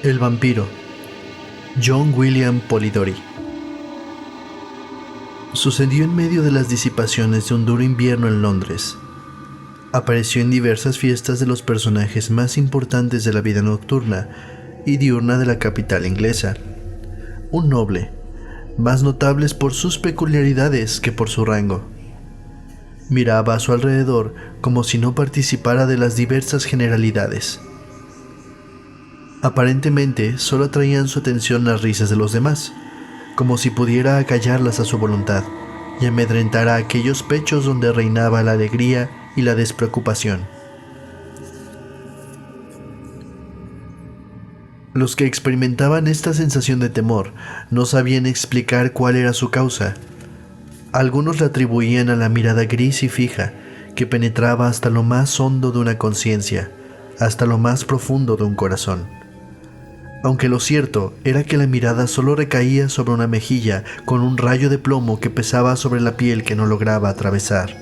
El vampiro. John William Polidori. Sucedió en medio de las disipaciones de un duro invierno en Londres. Apareció en diversas fiestas de los personajes más importantes de la vida nocturna y diurna de la capital inglesa. Un noble, más notables por sus peculiaridades que por su rango. Miraba a su alrededor como si no participara de las diversas generalidades. Aparentemente solo atraían su atención las risas de los demás, como si pudiera acallarlas a su voluntad y amedrentar a aquellos pechos donde reinaba la alegría y la despreocupación. Los que experimentaban esta sensación de temor no sabían explicar cuál era su causa. Algunos la atribuían a la mirada gris y fija que penetraba hasta lo más hondo de una conciencia, hasta lo más profundo de un corazón. Aunque lo cierto era que la mirada solo recaía sobre una mejilla con un rayo de plomo que pesaba sobre la piel que no lograba atravesar.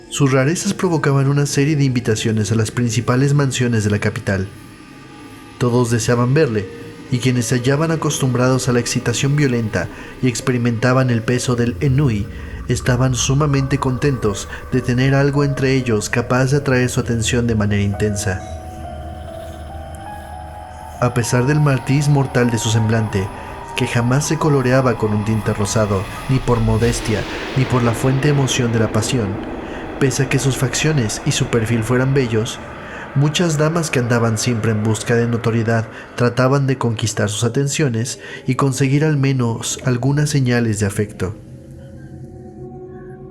Sus rarezas provocaban una serie de invitaciones a las principales mansiones de la capital. Todos deseaban verle, y quienes se hallaban acostumbrados a la excitación violenta y experimentaban el peso del ennui, estaban sumamente contentos de tener algo entre ellos capaz de atraer su atención de manera intensa. A pesar del matiz mortal de su semblante, que jamás se coloreaba con un tinte rosado, ni por modestia, ni por la fuente emoción de la pasión, pese a que sus facciones y su perfil fueran bellos, muchas damas que andaban siempre en busca de notoriedad trataban de conquistar sus atenciones y conseguir al menos algunas señales de afecto.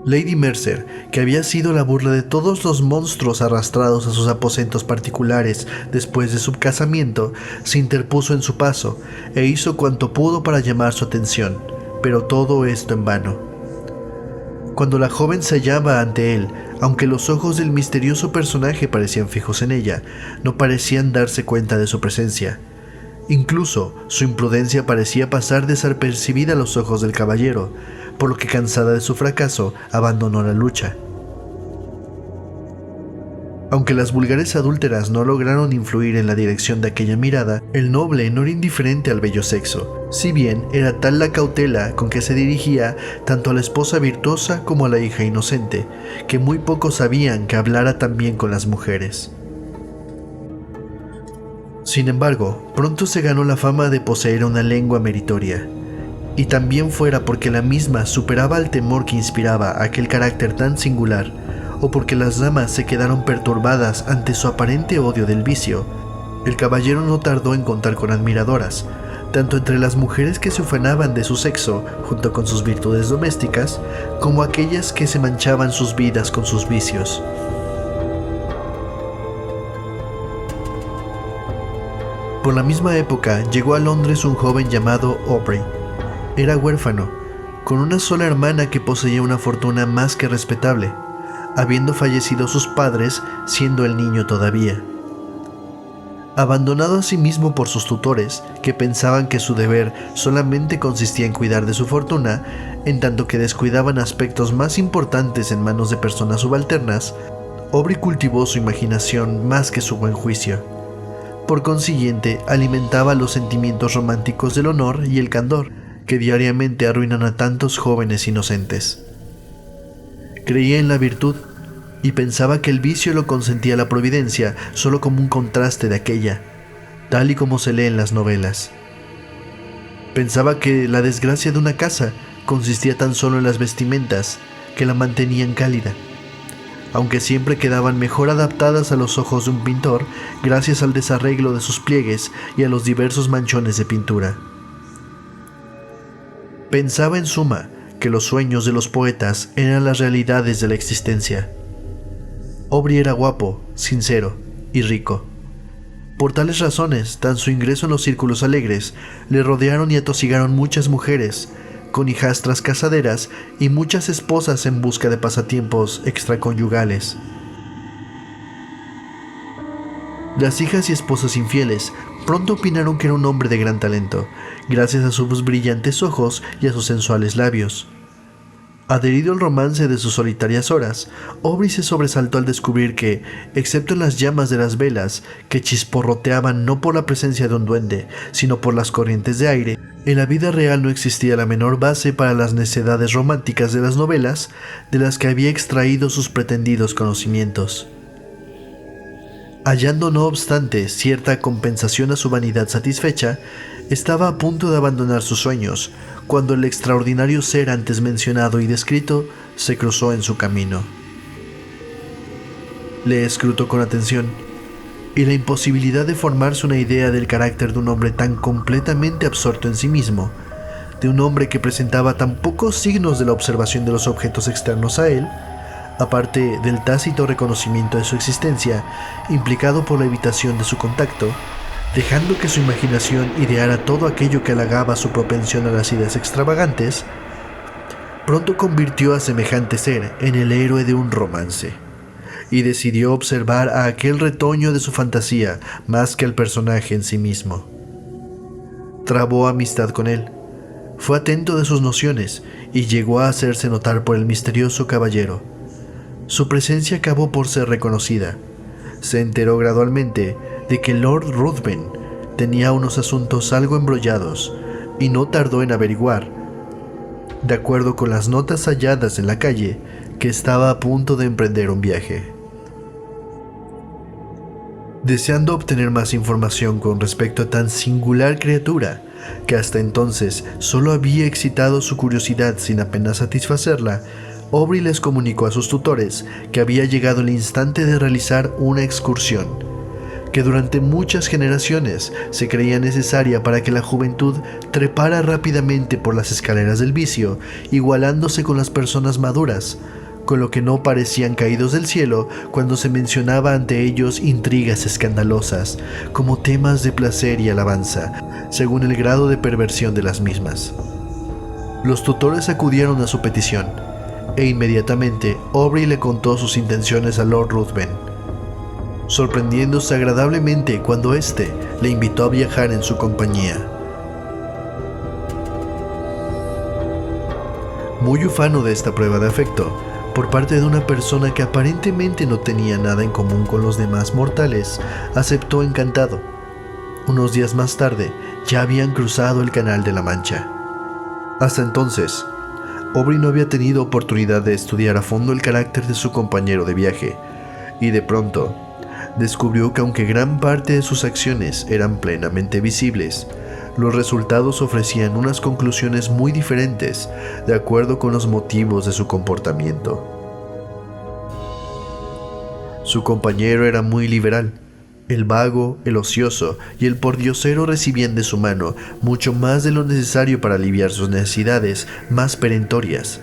Lady Mercer, que había sido la burla de todos los monstruos arrastrados a sus aposentos particulares después de su casamiento, se interpuso en su paso e hizo cuanto pudo para llamar su atención, pero todo esto en vano. Cuando la joven se hallaba ante él, aunque los ojos del misterioso personaje parecían fijos en ella, no parecían darse cuenta de su presencia. Incluso su imprudencia parecía pasar desapercibida a los ojos del caballero, por lo que, cansada de su fracaso, abandonó la lucha. Aunque las vulgares adúlteras no lograron influir en la dirección de aquella mirada, el noble no era indiferente al bello sexo, si bien era tal la cautela con que se dirigía tanto a la esposa virtuosa como a la hija inocente, que muy pocos sabían que hablara tan bien con las mujeres. Sin embargo, pronto se ganó la fama de poseer una lengua meritoria, y también fuera porque la misma superaba el temor que inspiraba aquel carácter tan singular, o porque las damas se quedaron perturbadas ante su aparente odio del vicio, el caballero no tardó en contar con admiradoras, tanto entre las mujeres que se ufanaban de su sexo junto con sus virtudes domésticas, como aquellas que se manchaban sus vidas con sus vicios. Por la misma época llegó a Londres un joven llamado Aubrey. Era huérfano, con una sola hermana que poseía una fortuna más que respetable, habiendo fallecido sus padres siendo el niño todavía. Abandonado a sí mismo por sus tutores, que pensaban que su deber solamente consistía en cuidar de su fortuna, en tanto que descuidaban aspectos más importantes en manos de personas subalternas, Aubrey cultivó su imaginación más que su buen juicio. Por consiguiente, alimentaba los sentimientos románticos del honor y el candor, que diariamente arruinan a tantos jóvenes inocentes. Creía en la virtud, y pensaba que el vicio lo consentía la providencia solo como un contraste de aquella, tal y como se lee en las novelas. Pensaba que la desgracia de una casa consistía tan solo en las vestimentas que la mantenían cálida, aunque siempre quedaban mejor adaptadas a los ojos de un pintor gracias al desarreglo de sus pliegues y a los diversos manchones de pintura. Pensaba en suma que los sueños de los poetas eran las realidades de la existencia. Aubrey era guapo, sincero y rico. Por tales razones, tan su ingreso en los círculos alegres, le rodearon y atosigaron muchas mujeres, con hijastras casaderas y muchas esposas en busca de pasatiempos extraconyugales. Las hijas y esposas infieles pronto opinaron que era un hombre de gran talento, gracias a sus brillantes ojos y a sus sensuales labios. Adherido al romance de sus solitarias horas, Aubrey se sobresaltó al descubrir que, excepto en las llamas de las velas, que chisporroteaban no por la presencia de un duende, sino por las corrientes de aire, en la vida real no existía la menor base para las necedades románticas de las novelas de las que había extraído sus pretendidos conocimientos. Hallando no obstante cierta compensación a su vanidad satisfecha, estaba a punto de abandonar sus sueños, cuando el extraordinario ser antes mencionado y descrito se cruzó en su camino. Le escrutó con atención, y la imposibilidad de formarse una idea del carácter de un hombre tan completamente absorto en sí mismo, de un hombre que presentaba tan pocos signos de la observación de los objetos externos a él, aparte del tácito reconocimiento de su existencia, implicado por la evitación de su contacto, dejando que su imaginación ideara todo aquello que halagaba su propensión a las ideas extravagantes, pronto convirtió a semejante ser en el héroe de un romance, y decidió observar a aquel retoño de su fantasía más que al personaje en sí mismo. Trabó amistad con él, fue atento de sus nociones y llegó a hacerse notar por el misterioso caballero. Su presencia acabó por ser reconocida. Se enteró gradualmente de que Lord Ruthven tenía unos asuntos algo embrollados y no tardó en averiguar, de acuerdo con las notas halladas en la calle, que estaba a punto de emprender un viaje. Deseando obtener más información con respecto a tan singular criatura, que hasta entonces solo había excitado su curiosidad sin apenas satisfacerla, Aubrey les comunicó a sus tutores que había llegado el instante de realizar una excursión, que durante muchas generaciones se creía necesaria para que la juventud trepara rápidamente por las escaleras del vicio, igualándose con las personas maduras, con lo que no parecían caídos del cielo cuando se mencionaba ante ellos intrigas escandalosas, como temas de placer y alabanza, según el grado de perversión de las mismas. Los tutores acudieron a su petición, e inmediatamente Aubrey le contó sus intenciones a Lord Ruthven, sorprendiéndose agradablemente cuando éste le invitó a viajar en su compañía. Muy ufano de esta prueba de afecto, por parte de una persona que aparentemente no tenía nada en común con los demás mortales, aceptó encantado. Unos días más tarde, ya habían cruzado el Canal de la Mancha. Hasta entonces, Aubrey no había tenido oportunidad de estudiar a fondo el carácter de su compañero de viaje, y de pronto descubrió que aunque gran parte de sus acciones eran plenamente visibles, los resultados ofrecían unas conclusiones muy diferentes de acuerdo con los motivos de su comportamiento. Su compañero era muy liberal. El vago, el ocioso y el pordiosero recibían de su mano mucho más de lo necesario para aliviar sus necesidades más perentorias.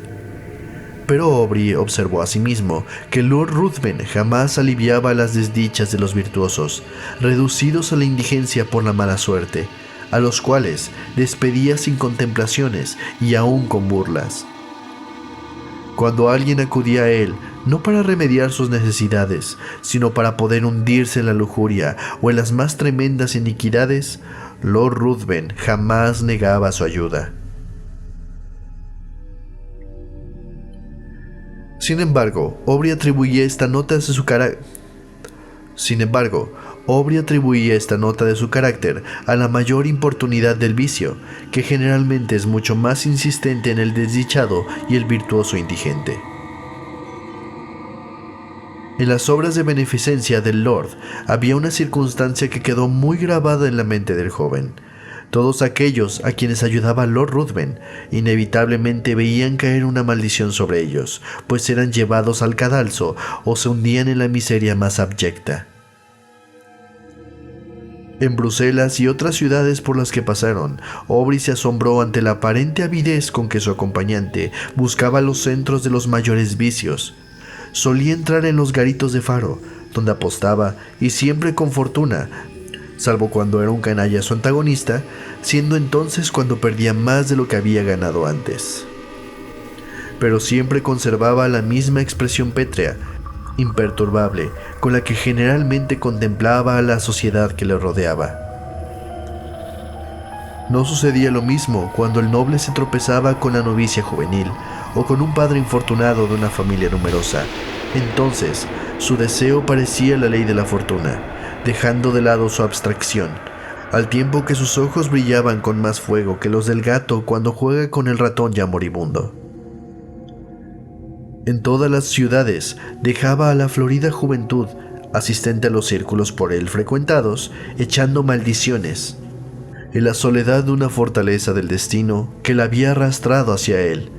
Pero Aubrey observó asimismo que Lord Ruthven jamás aliviaba las desdichas de los virtuosos, reducidos a la indigencia por la mala suerte, a los cuales despedía sin contemplaciones y aún con burlas. Cuando alguien acudía a él, no para remediar sus necesidades, sino para poder hundirse en la lujuria o en las más tremendas iniquidades, Lord Ruthven jamás negaba su ayuda. Sin embargo, Aubrey atribuía esta nota de su carácter a la mayor importunidad del vicio, que generalmente es mucho más insistente en el desdichado y el virtuoso indigente. En las obras de beneficencia del Lord había una circunstancia que quedó muy grabada en la mente del joven. Todos aquellos a quienes ayudaba Lord Ruthven inevitablemente veían caer una maldición sobre ellos, pues eran llevados al cadalso o se hundían en la miseria más abyecta. En Bruselas y otras ciudades por las que pasaron, Aubrey se asombró ante la aparente avidez con que su acompañante buscaba los centros de los mayores vicios. Solía entrar en los garitos de faro, donde apostaba, y siempre con fortuna, salvo cuando era un canalla su antagonista, siendo entonces cuando perdía más de lo que había ganado antes. Pero siempre conservaba la misma expresión pétrea, imperturbable, con la que generalmente contemplaba a la sociedad que le rodeaba. No sucedía lo mismo cuando el noble se tropezaba con la novicia juvenil, o con un padre infortunado de una familia numerosa. Entonces, su deseo parecía la ley de la fortuna, dejando de lado su abstracción, al tiempo que sus ojos brillaban con más fuego que los del gato cuando juega con el ratón ya moribundo. En todas las ciudades dejaba a la florida juventud, asistente a los círculos por él frecuentados, echando maldiciones, en la soledad de una fortaleza del destino que la había arrastrado hacia él,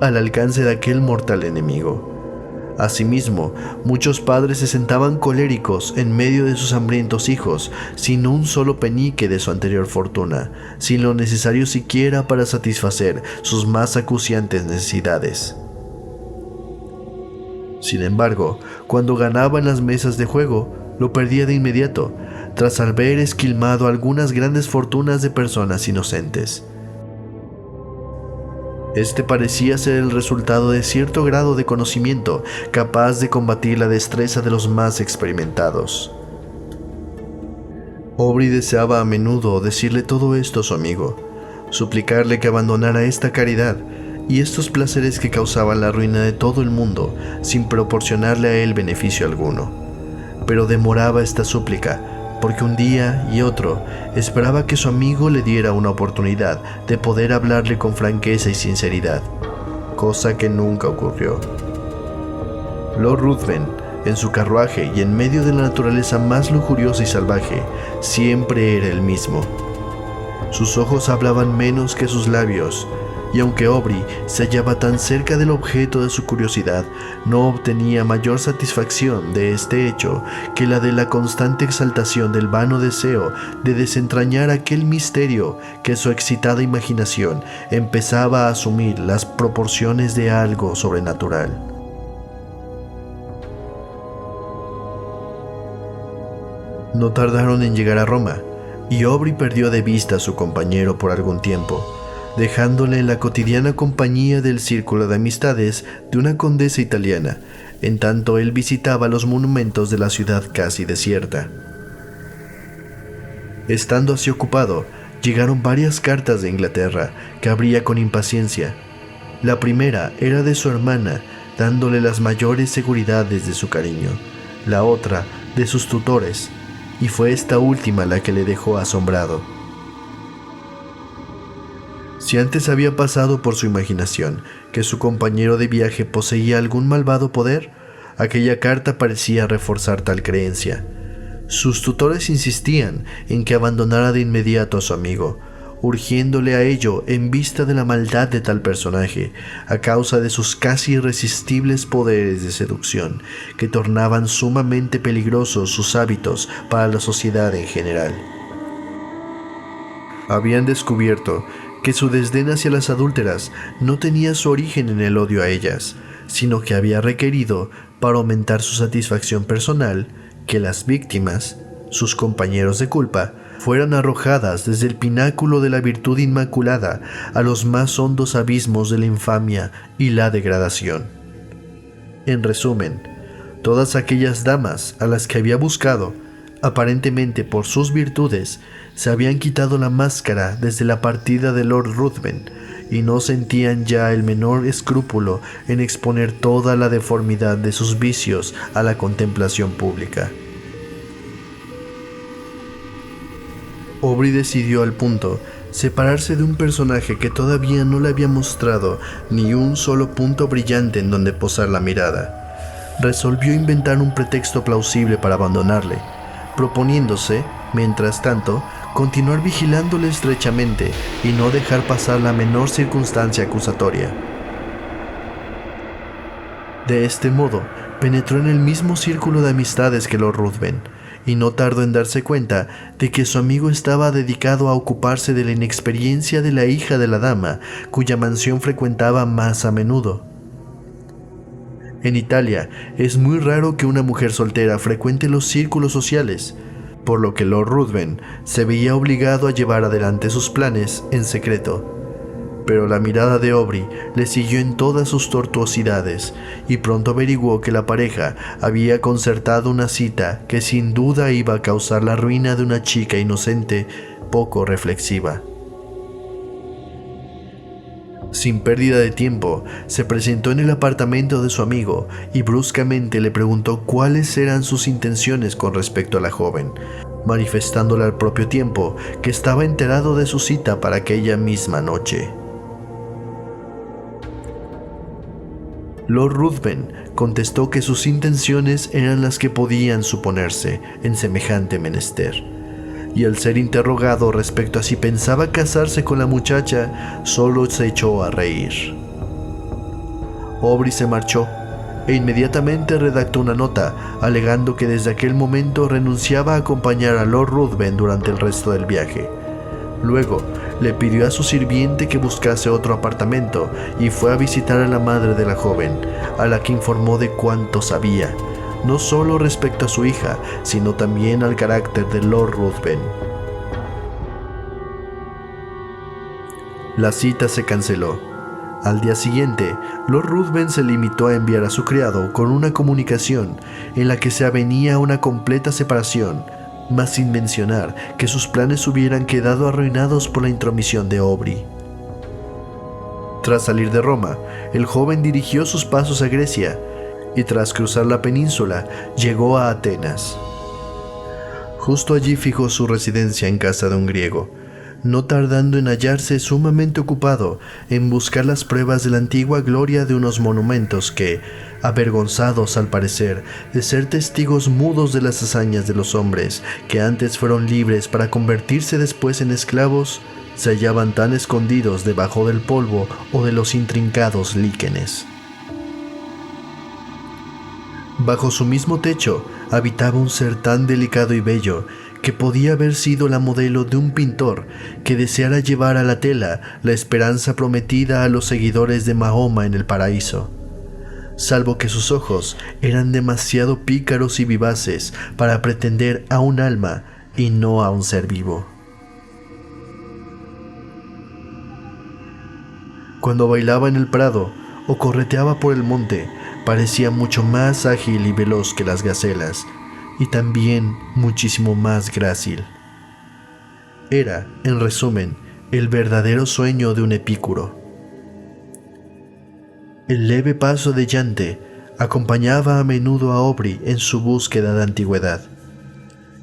al alcance de aquel mortal enemigo. Asimismo, muchos padres se sentaban coléricos en medio de sus hambrientos hijos, sin un solo penique de su anterior fortuna, sin lo necesario siquiera para satisfacer sus más acuciantes necesidades. Sin embargo, cuando ganaba en las mesas de juego, lo perdía de inmediato, tras haber esquilmado algunas grandes fortunas de personas inocentes. Este parecía ser el resultado de cierto grado de conocimiento capaz de combatir la destreza de los más experimentados. Aubrey deseaba a menudo decirle todo esto a su amigo, suplicarle que abandonara esta caridad y estos placeres que causaban la ruina de todo el mundo sin proporcionarle a él beneficio alguno. Pero demoraba esta súplica, porque un día y otro esperaba que su amigo le diera una oportunidad de poder hablarle con franqueza y sinceridad, cosa que nunca ocurrió. Lord Ruthven, en su carruaje y en medio de la naturaleza más lujuriosa y salvaje, siempre era el mismo. Sus ojos hablaban menos que sus labios, y aunque Aubrey se hallaba tan cerca del objeto de su curiosidad, no obtenía mayor satisfacción de este hecho que la de la constante exaltación del vano deseo de desentrañar aquel misterio que su excitada imaginación empezaba a asumir las proporciones de algo sobrenatural. No tardaron en llegar a Roma, y Aubrey perdió de vista a su compañero por algún tiempo, dejándole en la cotidiana compañía del círculo de amistades de una condesa italiana, en tanto él visitaba los monumentos de la ciudad casi desierta. Estando así ocupado, llegaron varias cartas de Inglaterra que abría con impaciencia. La primera era de su hermana, dándole las mayores seguridades de su cariño, la otra de sus tutores, y fue esta última la que le dejó asombrado. Si antes había pasado por su imaginación que su compañero de viaje poseía algún malvado poder, aquella carta parecía reforzar tal creencia. Sus tutores insistían en que abandonara de inmediato a su amigo, urgiéndole a ello en vista de la maldad de tal personaje, a causa de sus casi irresistibles poderes de seducción, que tornaban sumamente peligrosos sus hábitos para la sociedad en general. Habían descubierto que su desdén hacia las adúlteras no tenía su origen en el odio a ellas, sino que había requerido, para aumentar su satisfacción personal, que las víctimas, sus compañeros de culpa, fueran arrojadas desde el pináculo de la virtud inmaculada a los más hondos abismos de la infamia y la degradación. En resumen, todas aquellas damas a las que había buscado, aparentemente por sus virtudes, se habían quitado la máscara desde la partida de Lord Ruthven y no sentían ya el menor escrúpulo en exponer toda la deformidad de sus vicios a la contemplación pública. Aubrey decidió al punto separarse de un personaje que todavía no le había mostrado ni un solo punto brillante en donde posar la mirada. Resolvió inventar un pretexto plausible para abandonarle, proponiéndose, mientras tanto, continuar vigilándole estrechamente y no dejar pasar la menor circunstancia acusatoria. De este modo, penetró en el mismo círculo de amistades que Lord Ruthven, y no tardó en darse cuenta de que su amigo estaba dedicado a ocuparse de la inexperiencia de la hija de la dama, cuya mansión frecuentaba más a menudo. En Italia es muy raro que una mujer soltera frecuente los círculos sociales, por lo que Lord Ruthven se veía obligado a llevar adelante sus planes en secreto. Pero la mirada de Aubrey le siguió en todas sus tortuosidades y pronto averiguó que la pareja había concertado una cita que sin duda iba a causar la ruina de una chica inocente, poco reflexiva. Sin pérdida de tiempo, se presentó en el apartamento de su amigo y bruscamente le preguntó cuáles eran sus intenciones con respecto a la joven, manifestándole al propio tiempo que estaba enterado de su cita para aquella misma noche. Lord Ruthven contestó que sus intenciones eran las que podían suponerse en semejante menester, y al ser interrogado respecto a si pensaba casarse con la muchacha, solo se echó a reír. Aubrey se marchó e inmediatamente redactó una nota alegando que desde aquel momento renunciaba a acompañar a Lord Ruthven durante el resto del viaje. Luego le pidió a su sirviente que buscase otro apartamento y fue a visitar a la madre de la joven, a la que informó de cuánto sabía, no solo respecto a su hija, sino también al carácter de Lord Ruthven. La cita se canceló. Al día siguiente, Lord Ruthven se limitó a enviar a su criado con una comunicación en la que se avenía una completa separación, mas sin mencionar que sus planes hubieran quedado arruinados por la intromisión de Aubrey. Tras salir de Roma, el joven dirigió sus pasos a Grecia y tras cruzar la península llegó a Atenas. Justo allí fijó su residencia en casa de un griego, no tardando en hallarse sumamente ocupado en buscar las pruebas de la antigua gloria de unos monumentos que, avergonzados al parecer de ser testigos mudos de las hazañas de los hombres que antes fueron libres para convertirse después en esclavos, se hallaban tan escondidos debajo del polvo o de los intrincados líquenes. Bajo su mismo techo habitaba un ser tan delicado y bello que podía haber sido la modelo de un pintor que deseara llevar a la tela la esperanza prometida a los seguidores de Mahoma en el paraíso, salvo que sus ojos eran demasiado pícaros y vivaces para pretender a un alma y no a un ser vivo. Cuando bailaba en el prado o correteaba por el monte, parecía mucho más ágil y veloz que las gacelas, y también muchísimo más grácil. Era, en resumen, el verdadero sueño de un epicuro. El leve paso de Yante acompañaba a menudo a Aubrey en su búsqueda de antigüedad,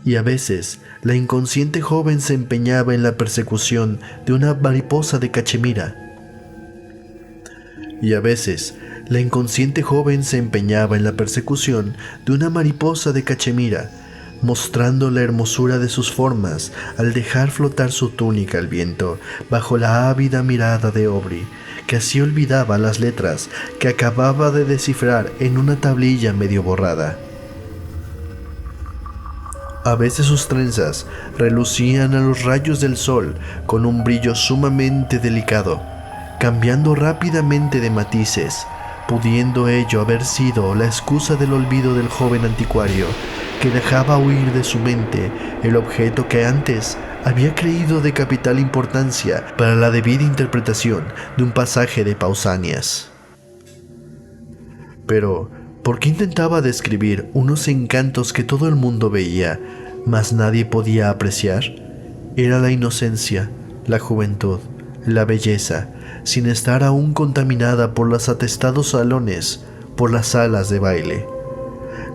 y a veces la inconsciente joven se empeñaba en la persecución de una mariposa de cachemira. Mostrando la hermosura de sus formas al dejar flotar su túnica al viento bajo la ávida mirada de Aubrey, que así olvidaba las letras que acababa de descifrar en una tablilla medio borrada. A veces sus trenzas relucían a los rayos del sol con un brillo sumamente delicado, cambiando rápidamente de matices, pudiendo ello haber sido la excusa del olvido del joven anticuario, que dejaba huir de su mente el objeto que antes había creído de capital importancia para la debida interpretación de un pasaje de Pausanias. Pero, ¿por qué intentaba describir unos encantos que todo el mundo veía, mas nadie podía apreciar? Era la inocencia, la juventud, la belleza, sin estar aún contaminada por los atestados salones, por las salas de baile.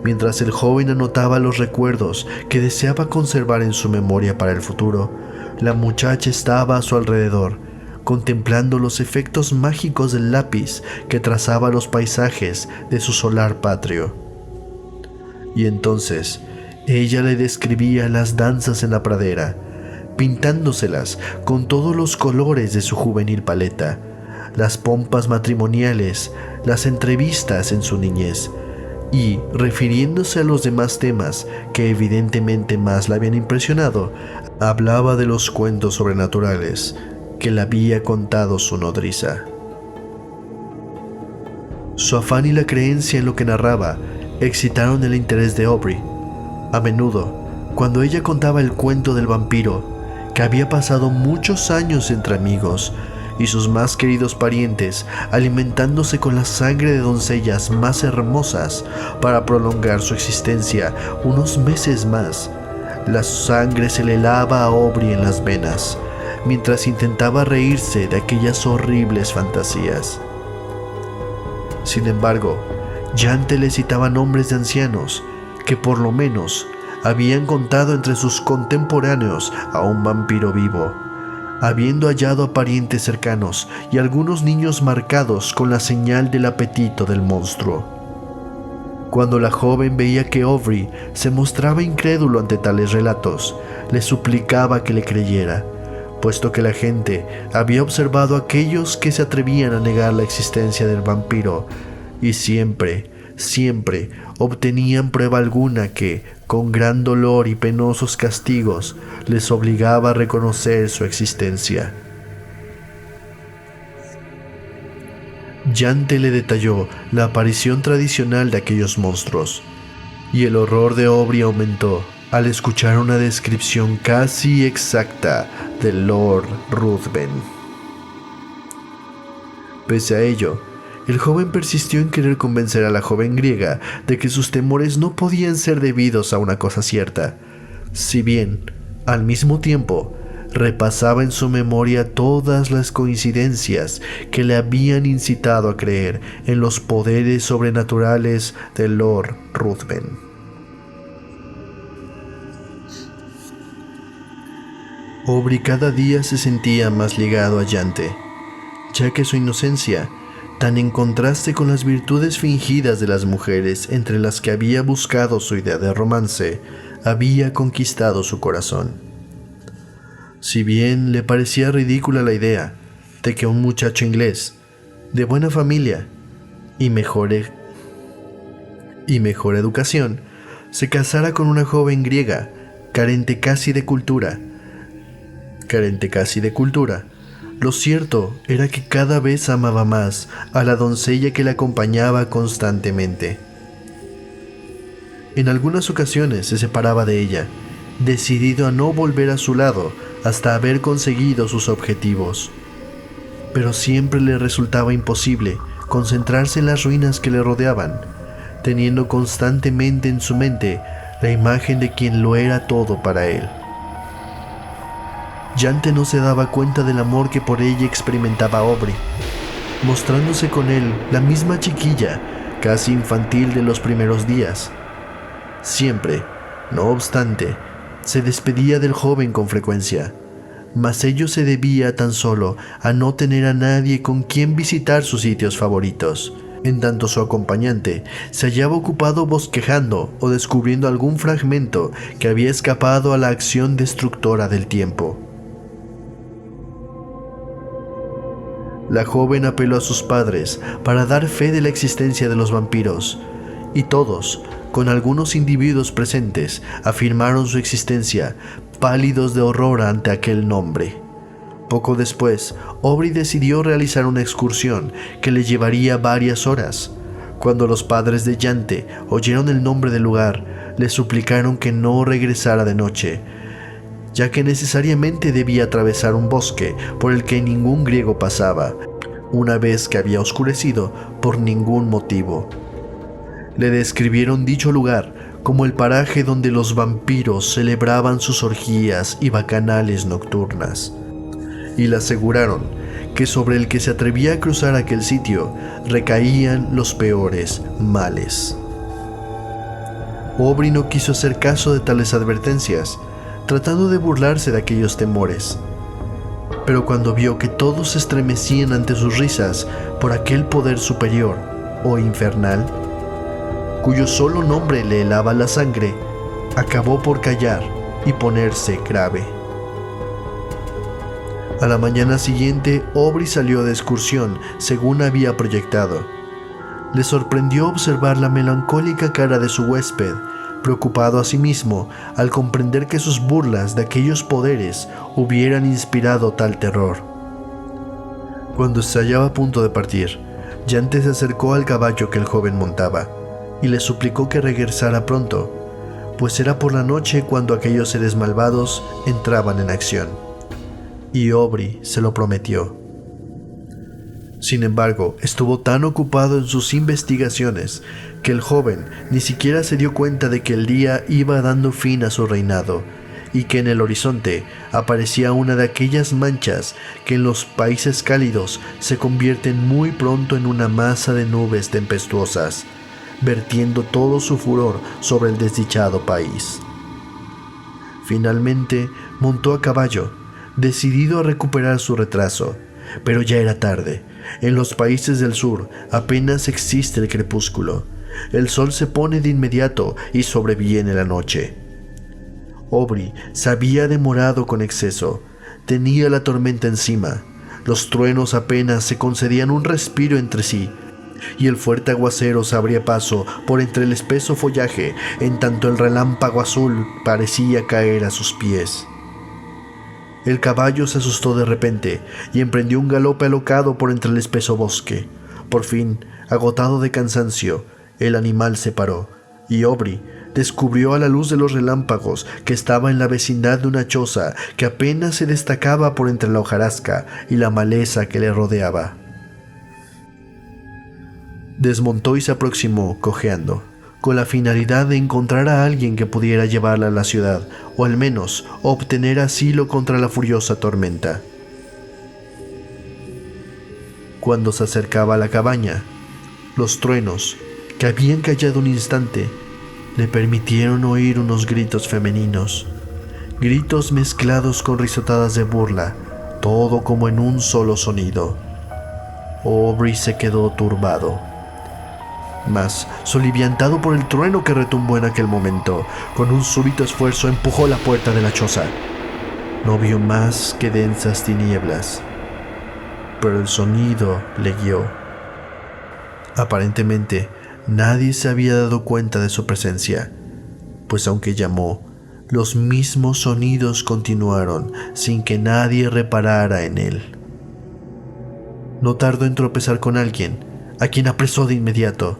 Mientras el joven anotaba los recuerdos que deseaba conservar en su memoria para el futuro, la muchacha estaba a su alrededor, contemplando los efectos mágicos del lápiz que trazaba los paisajes de su solar patrio. Y entonces, ella le describía las danzas en la pradera, pintándoselas con todos los colores de su juvenil paleta, las pompas matrimoniales, las entrevistas en su niñez, y, refiriéndose a los demás temas que evidentemente más la habían impresionado, hablaba de los cuentos sobrenaturales que le había contado su nodriza. Su afán y la creencia en lo que narraba excitaron el interés de Aubrey. A menudo, cuando ella contaba el cuento del vampiro, que había pasado muchos años entre amigos, y sus más queridos parientes alimentándose con la sangre de doncellas más hermosas para prolongar su existencia unos meses más, la sangre se le helaba a Aubrey en las venas, mientras intentaba reírse de aquellas horribles fantasías. Sin embargo, Yante le citaba nombres de ancianos que por lo menos habían contado entre sus contemporáneos a un vampiro vivo, habiendo hallado a parientes cercanos y algunos niños marcados con la señal del apetito del monstruo. Cuando la joven veía que Aubrey se mostraba incrédulo ante tales relatos, le suplicaba que le creyera, puesto que la gente había observado a aquellos que se atrevían a negar la existencia del vampiro, y siempre obtenían prueba alguna que, con gran dolor y penosos castigos, les obligaba a reconocer su existencia. Yante le detalló la aparición tradicional de aquellos monstruos, y el horror de Aubrey aumentó al escuchar una descripción casi exacta del Lord Ruthven. Pese a ello, el joven persistió en querer convencer a la joven griega de que sus temores no podían ser debidos a una cosa cierta, si bien, al mismo tiempo, repasaba en su memoria todas las coincidencias que le habían incitado a creer en los poderes sobrenaturales del Lord Ruthven. Aubrey cada día se sentía más ligado a Yante, ya que su inocencia, tan en contraste con las virtudes fingidas de las mujeres entre las que había buscado su idea de romance, había conquistado su corazón. Si bien le parecía ridícula la idea de que un muchacho inglés, de buena familia y mejor educación, se casara con una joven griega carente casi de cultura, lo cierto era que cada vez amaba más a la doncella que le acompañaba constantemente. En algunas ocasiones se separaba de ella, decidido a no volver a su lado hasta haber conseguido sus objetivos. Pero siempre le resultaba imposible concentrarse en las ruinas que le rodeaban, teniendo constantemente en su mente la imagen de quien lo era todo para él. Yante no se daba cuenta del amor que por ella experimentaba Aubrey, mostrándose con él la misma chiquilla, casi infantil de los primeros días. Siempre, no obstante, se despedía del joven con frecuencia, mas ello se debía tan solo a no tener a nadie con quien visitar sus sitios favoritos, en tanto su acompañante se hallaba ocupado bosquejando o descubriendo algún fragmento que había escapado a la acción destructora del tiempo. La joven apeló a sus padres para dar fe de la existencia de los vampiros, y todos, con algunos individuos presentes, afirmaron su existencia, pálidos de horror ante aquel nombre. Poco después, Aubrey decidió realizar una excursión que le llevaría varias horas. Cuando los padres de Yante oyeron el nombre del lugar, le suplicaron que no regresara de noche, ya que necesariamente debía atravesar un bosque por el que ningún griego pasaba, una vez que había oscurecido por ningún motivo. Le describieron dicho lugar como el paraje donde los vampiros celebraban sus orgías y bacanales nocturnas, y le aseguraron que sobre el que se atrevía a cruzar aquel sitio recaían los peores males. Aubrey no quiso hacer caso de tales advertencias, tratando de burlarse de aquellos temores. Pero cuando vio que todos se estremecían ante sus risas por aquel poder superior o infernal, cuyo solo nombre le helaba la sangre, acabó por callar y ponerse grave. A la mañana siguiente, Aubrey salió de excursión según había proyectado. Le sorprendió observar la melancólica cara de su huésped, preocupado asimismo al comprender que sus burlas de aquellos poderes hubieran inspirado tal terror. Cuando se hallaba a punto de partir, Yante se acercó al caballo que el joven montaba y le suplicó que regresara pronto, pues era por la noche cuando aquellos seres malvados entraban en acción, y Aubrey se lo prometió. Sin embargo, estuvo tan ocupado en sus investigaciones que el joven ni siquiera se dio cuenta de que el día iba dando fin a su reinado y que en el horizonte aparecía una de aquellas manchas que en los países cálidos se convierten muy pronto en una masa de nubes tempestuosas, vertiendo todo su furor sobre el desdichado país. Finalmente montó a caballo, decidido a recuperar su retraso, pero ya era tarde. En los países del sur apenas existe el crepúsculo. El sol se pone de inmediato y sobreviene la noche. Aubrey se había demorado con exceso. Tenía la tormenta encima. Los truenos apenas se concedían un respiro entre sí, y el fuerte aguacero se abría paso por entre el espeso follaje, en tanto el relámpago azul parecía caer a sus pies. El caballo se asustó de repente y emprendió un galope alocado por entre el espeso bosque. Por fin, agotado de cansancio, el animal se paró, y Aubrey descubrió a la luz de los relámpagos que estaba en la vecindad de una choza que apenas se destacaba por entre la hojarasca y la maleza que le rodeaba. Desmontó y se aproximó, cojeando, con la finalidad de encontrar a alguien que pudiera llevarla a la ciudad, o al menos obtener asilo contra la furiosa tormenta. Cuando se acercaba a la cabaña, los truenos, que habían callado un instante, le permitieron oír unos gritos femeninos, gritos mezclados con risotadas de burla, todo como en un solo sonido. Aubrey se quedó turbado, mas soliviantado por el trueno que retumbó en aquel momento. Con un súbito esfuerzo empujó la puerta de la choza. No vio más que densas tinieblas, pero el sonido le guió. Aparentemente, nadie se había dado cuenta de su presencia, pues aunque llamó, los mismos sonidos continuaron sin que nadie reparara en él. No tardó en tropezar con alguien, a quien apresó de inmediato.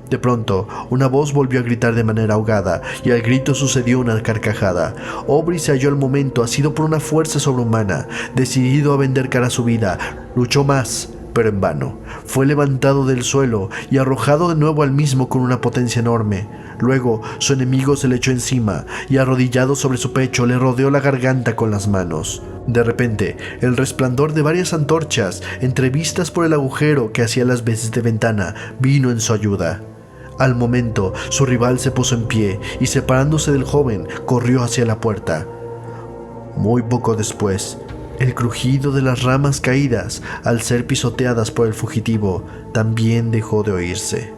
De pronto, una voz volvió a gritar de manera ahogada, y al grito sucedió una carcajada. Aubrey se halló al momento, asido por una fuerza sobrehumana. Decidido a vender cara a su vida, luchó más, pero en vano. Fue levantado del suelo y arrojado de nuevo al mismo con una potencia enorme. Luego, su enemigo se le echó encima, y arrodillado sobre su pecho, le rodeó la garganta con las manos. De repente, el resplandor de varias antorchas, entrevistas por el agujero que hacía las veces de ventana, vino en su ayuda. Al momento, su rival se puso en pie y, separándose del joven, corrió hacia la puerta. Muy poco después, el crujido de las ramas caídas, al ser pisoteadas por el fugitivo, también dejó de oírse.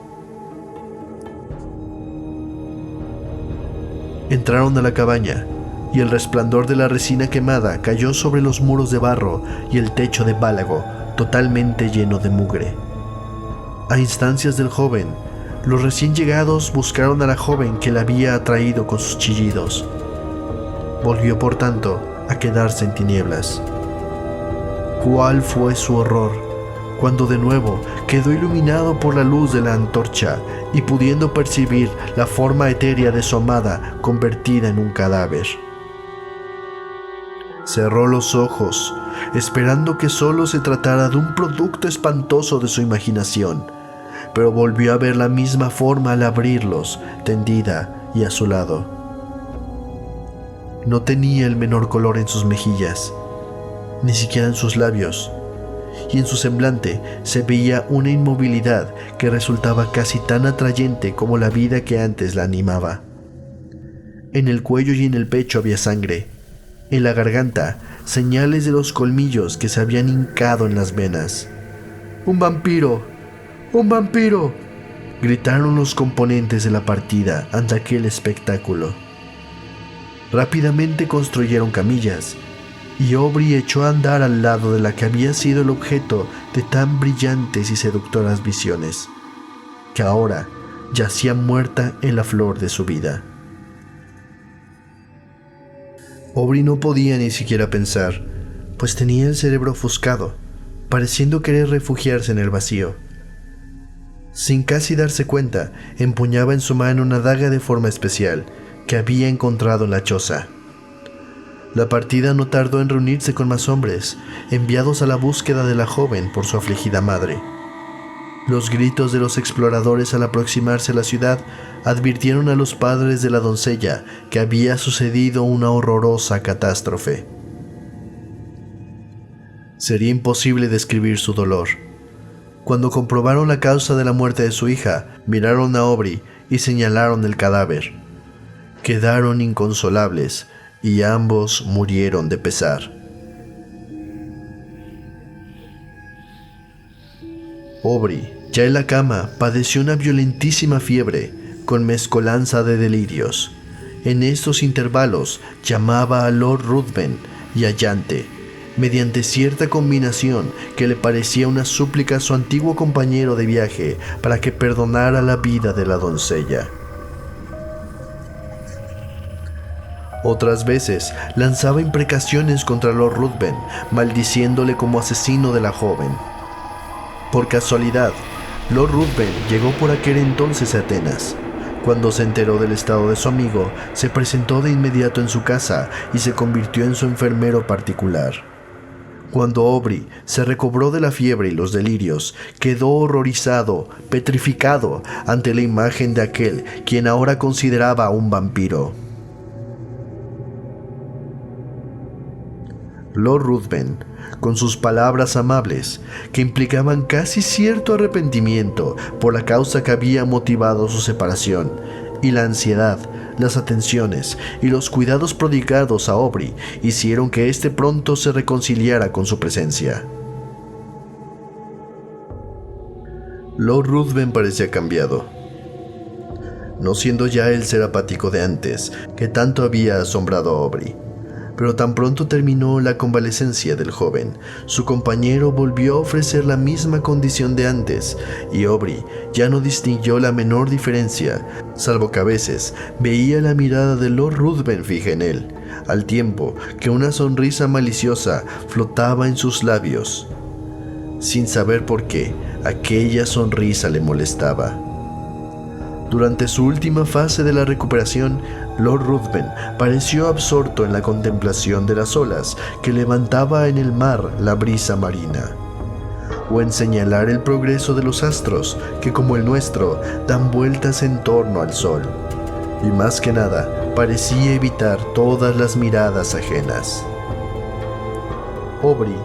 Entraron a la cabaña, y el resplandor de la resina quemada cayó sobre los muros de barro y el techo de bálago, totalmente lleno de mugre. A instancias del joven, los recién llegados buscaron a la joven que la había atraído con sus chillidos. Volvió, por tanto, a quedarse en tinieblas. ¿Cuál fue su horror cuando de nuevo quedó iluminado por la luz de la antorcha y pudiendo percibir la forma etérea de su amada convertida en un cadáver? Cerró los ojos, esperando que solo se tratara de un producto espantoso de su imaginación, pero volvió a ver la misma forma al abrirlos, tendida y a su lado. No tenía el menor color en sus mejillas, ni siquiera en sus labios, y en su semblante se veía una inmovilidad que resultaba casi tan atrayente como la vida que antes la animaba. En el cuello y en el pecho había sangre, en la garganta señales de los colmillos que se habían hincado en las venas. ¡Un vampiro! ¡Un vampiro!, gritaron los componentes de la partida ante aquel espectáculo. Rápidamente construyeron camillas, y Aubrey echó a andar al lado de la que había sido el objeto de tan brillantes y seductoras visiones, que ahora yacía muerta en la flor de su vida. Aubrey no podía ni siquiera pensar, pues tenía el cerebro ofuscado, pareciendo querer refugiarse en el vacío. Sin casi darse cuenta, empuñaba en su mano una daga de forma especial que había encontrado en la choza. La partida no tardó en reunirse con más hombres, enviados a la búsqueda de la joven por su afligida madre. Los gritos de los exploradores al aproximarse a la ciudad advirtieron a los padres de la doncella que había sucedido una horrorosa catástrofe. Sería imposible describir su dolor. Cuando comprobaron la causa de la muerte de su hija, miraron a Aubrey y señalaron el cadáver. Quedaron inconsolables y ambos murieron de pesar. Aubrey, ya en la cama, padeció una violentísima fiebre con mezcolanza de delirios. En estos intervalos llamaba a Lord Ruthven y a Yante, mediante cierta combinación que le parecía una súplica a su antiguo compañero de viaje para que perdonara la vida de la doncella. Otras veces lanzaba imprecaciones contra Lord Ruthven, maldiciéndole como asesino de la joven. Por casualidad, Lord Ruthven llegó por aquel entonces a Atenas. Cuando se enteró del estado de su amigo, se presentó de inmediato en su casa y se convirtió en su enfermero particular. Cuando Aubrey se recobró de la fiebre y los delirios, quedó horrorizado, petrificado ante la imagen de aquel quien ahora consideraba un vampiro. Lord Ruthven, con sus palabras amables, que implicaban casi cierto arrepentimiento por la causa que había motivado su separación, y la ansiedad, las atenciones y los cuidados prodigados a Aubrey hicieron que éste pronto se reconciliara con su presencia. Lord Ruthven parecía cambiado, no siendo ya el ser apático de antes, que tanto había asombrado a Aubrey. Pero tan pronto terminó la convalecencia del joven, su compañero volvió a ofrecer la misma condición de antes, y Aubrey ya no distinguió la menor diferencia, salvo que a veces veía la mirada de Lord Ruthven fija en él, al tiempo que una sonrisa maliciosa flotaba en sus labios. Sin saber por qué, aquella sonrisa le molestaba. Durante su última fase de la recuperación, Lord Ruthven pareció absorto en la contemplación de las olas que levantaba en el mar la brisa marina, o en señalar el progreso de los astros que, como el nuestro, dan vueltas en torno al sol, y más que nada parecía evitar todas las miradas ajenas. Aubrey,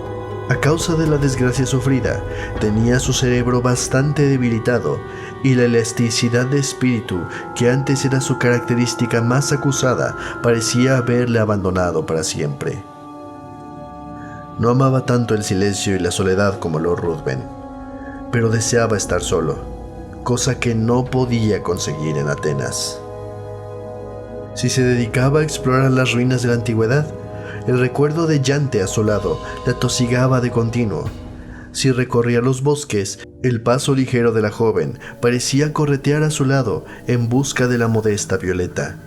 a causa de la desgracia sufrida, tenía su cerebro bastante debilitado y la elasticidad de espíritu, que antes era su característica más acusada, parecía haberle abandonado para siempre. No amaba tanto el silencio y la soledad como Lord Ruthven, pero deseaba estar solo, cosa que no podía conseguir en Atenas. Si se dedicaba a explorar las ruinas de la antigüedad, el recuerdo de Yante a su lado le atosigaba de continuo. Si recorría los bosques, el paso ligero de la joven parecía corretear a su lado en busca de la modesta Violeta.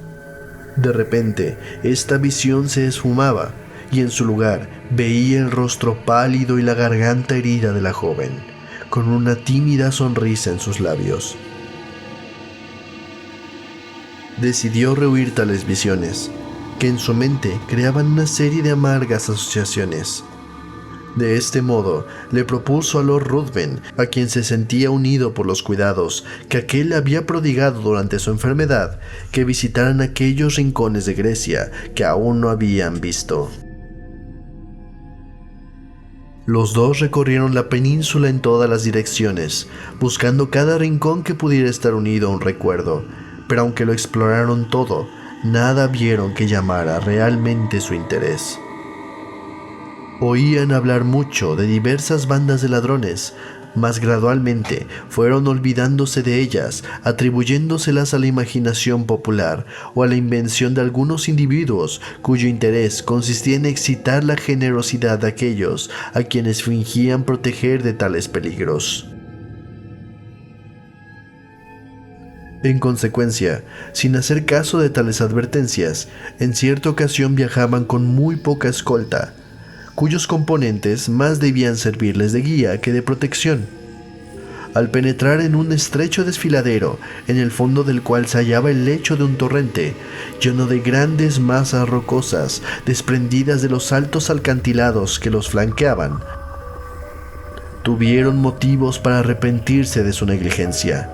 De repente, esta visión se esfumaba y en su lugar veía el rostro pálido y la garganta herida de la joven, con una tímida sonrisa en sus labios. Decidió rehuir tales visiones, que en su mente creaban una serie de amargas asociaciones. De este modo, le propuso a Lord Ruthven, a quien se sentía unido por los cuidados que aquel le había prodigado durante su enfermedad, que visitaran aquellos rincones de Grecia que aún no habían visto. Los dos recorrieron la península en todas las direcciones, buscando cada rincón que pudiera estar unido a un recuerdo, pero aunque lo exploraron todo, nada vieron que llamara realmente su interés. Oían hablar mucho de diversas bandas de ladrones, mas gradualmente fueron olvidándose de ellas, atribuyéndoselas a la imaginación popular o a la invención de algunos individuos cuyo interés consistía en excitar la generosidad de aquellos a quienes fingían proteger de tales peligros. En consecuencia, sin hacer caso de tales advertencias, en cierta ocasión viajaban con muy poca escolta, cuyos componentes más debían servirles de guía que de protección. Al penetrar en un estrecho desfiladero, en el fondo del cual se hallaba el lecho de un torrente, lleno de grandes masas rocosas desprendidas de los altos alcantilados que los flanqueaban, tuvieron motivos para arrepentirse de su negligencia.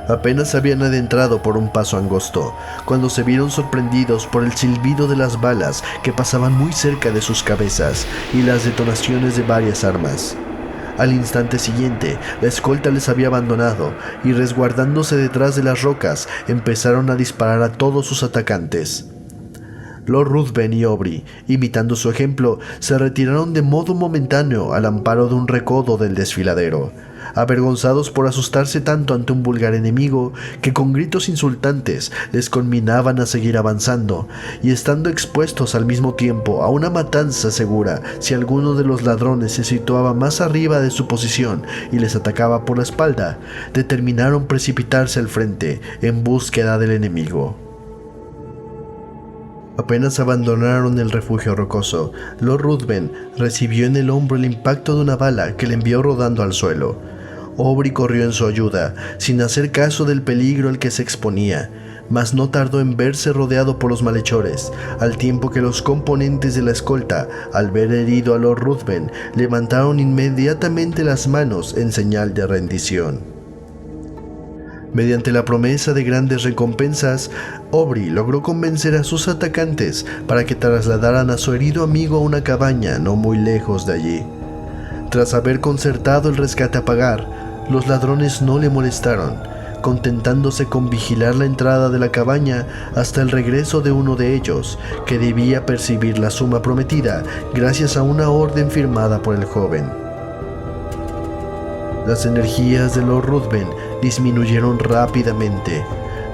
Apenas habían adentrado por un paso angosto, cuando se vieron sorprendidos por el silbido de las balas que pasaban muy cerca de sus cabezas y las detonaciones de varias armas. Al instante siguiente, la escolta les había abandonado y, resguardándose detrás de las rocas, empezaron a disparar a todos sus atacantes. Lord Ruthven y Aubrey, imitando su ejemplo, se retiraron de modo momentáneo al amparo de un recodo del desfiladero, avergonzados por asustarse tanto ante un vulgar enemigo que con gritos insultantes les conminaban a seguir avanzando, y estando expuestos al mismo tiempo a una matanza segura si alguno de los ladrones se situaba más arriba de su posición y les atacaba por la espalda, determinaron precipitarse al frente en búsqueda del enemigo. Apenas abandonaron el refugio rocoso, Lord Ruthven recibió en el hombro el impacto de una bala que le envió rodando al suelo. Aubrey corrió en su ayuda, sin hacer caso del peligro al que se exponía, mas no tardó en verse rodeado por los malhechores, al tiempo que los componentes de la escolta, al ver herido a Lord Ruthven, levantaron inmediatamente las manos en señal de rendición. Mediante la promesa de grandes recompensas, Aubrey logró convencer a sus atacantes para que trasladaran a su herido amigo a una cabaña no muy lejos de allí. Tras haber concertado el rescate a pagar, los ladrones no le molestaron, contentándose con vigilar la entrada de la cabaña hasta el regreso de uno de ellos, que debía percibir la suma prometida gracias a una orden firmada por el joven. Las energías de Lord Ruthven disminuyeron rápidamente.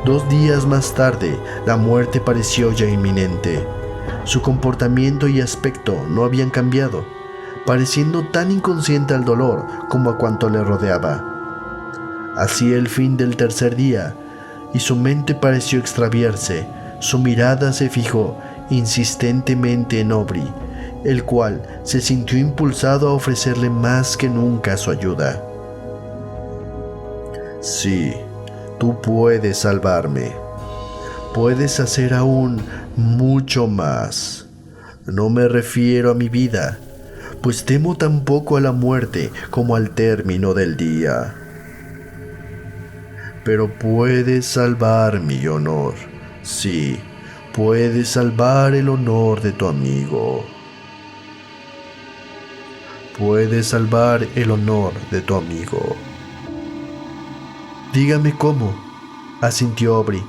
2 días más tarde, la muerte pareció ya inminente. Su comportamiento y aspecto no habían cambiado, pareciendo tan inconsciente al dolor como a cuanto le rodeaba. Hacía el fin del tercer día, y su mente pareció extraviarse. Su mirada se fijó insistentemente en Aubrey, el cual se sintió impulsado a ofrecerle más que nunca su ayuda. Sí, tú puedes salvarme. Puedes hacer aún mucho más. No me refiero a mi vida, pues temo tan poco a la muerte como al término del día. Pero puedes salvar mi honor. Sí, puedes salvar el honor de tu amigo. Puedes salvar el honor de tu amigo. Dígame cómo, asintió Aubrey,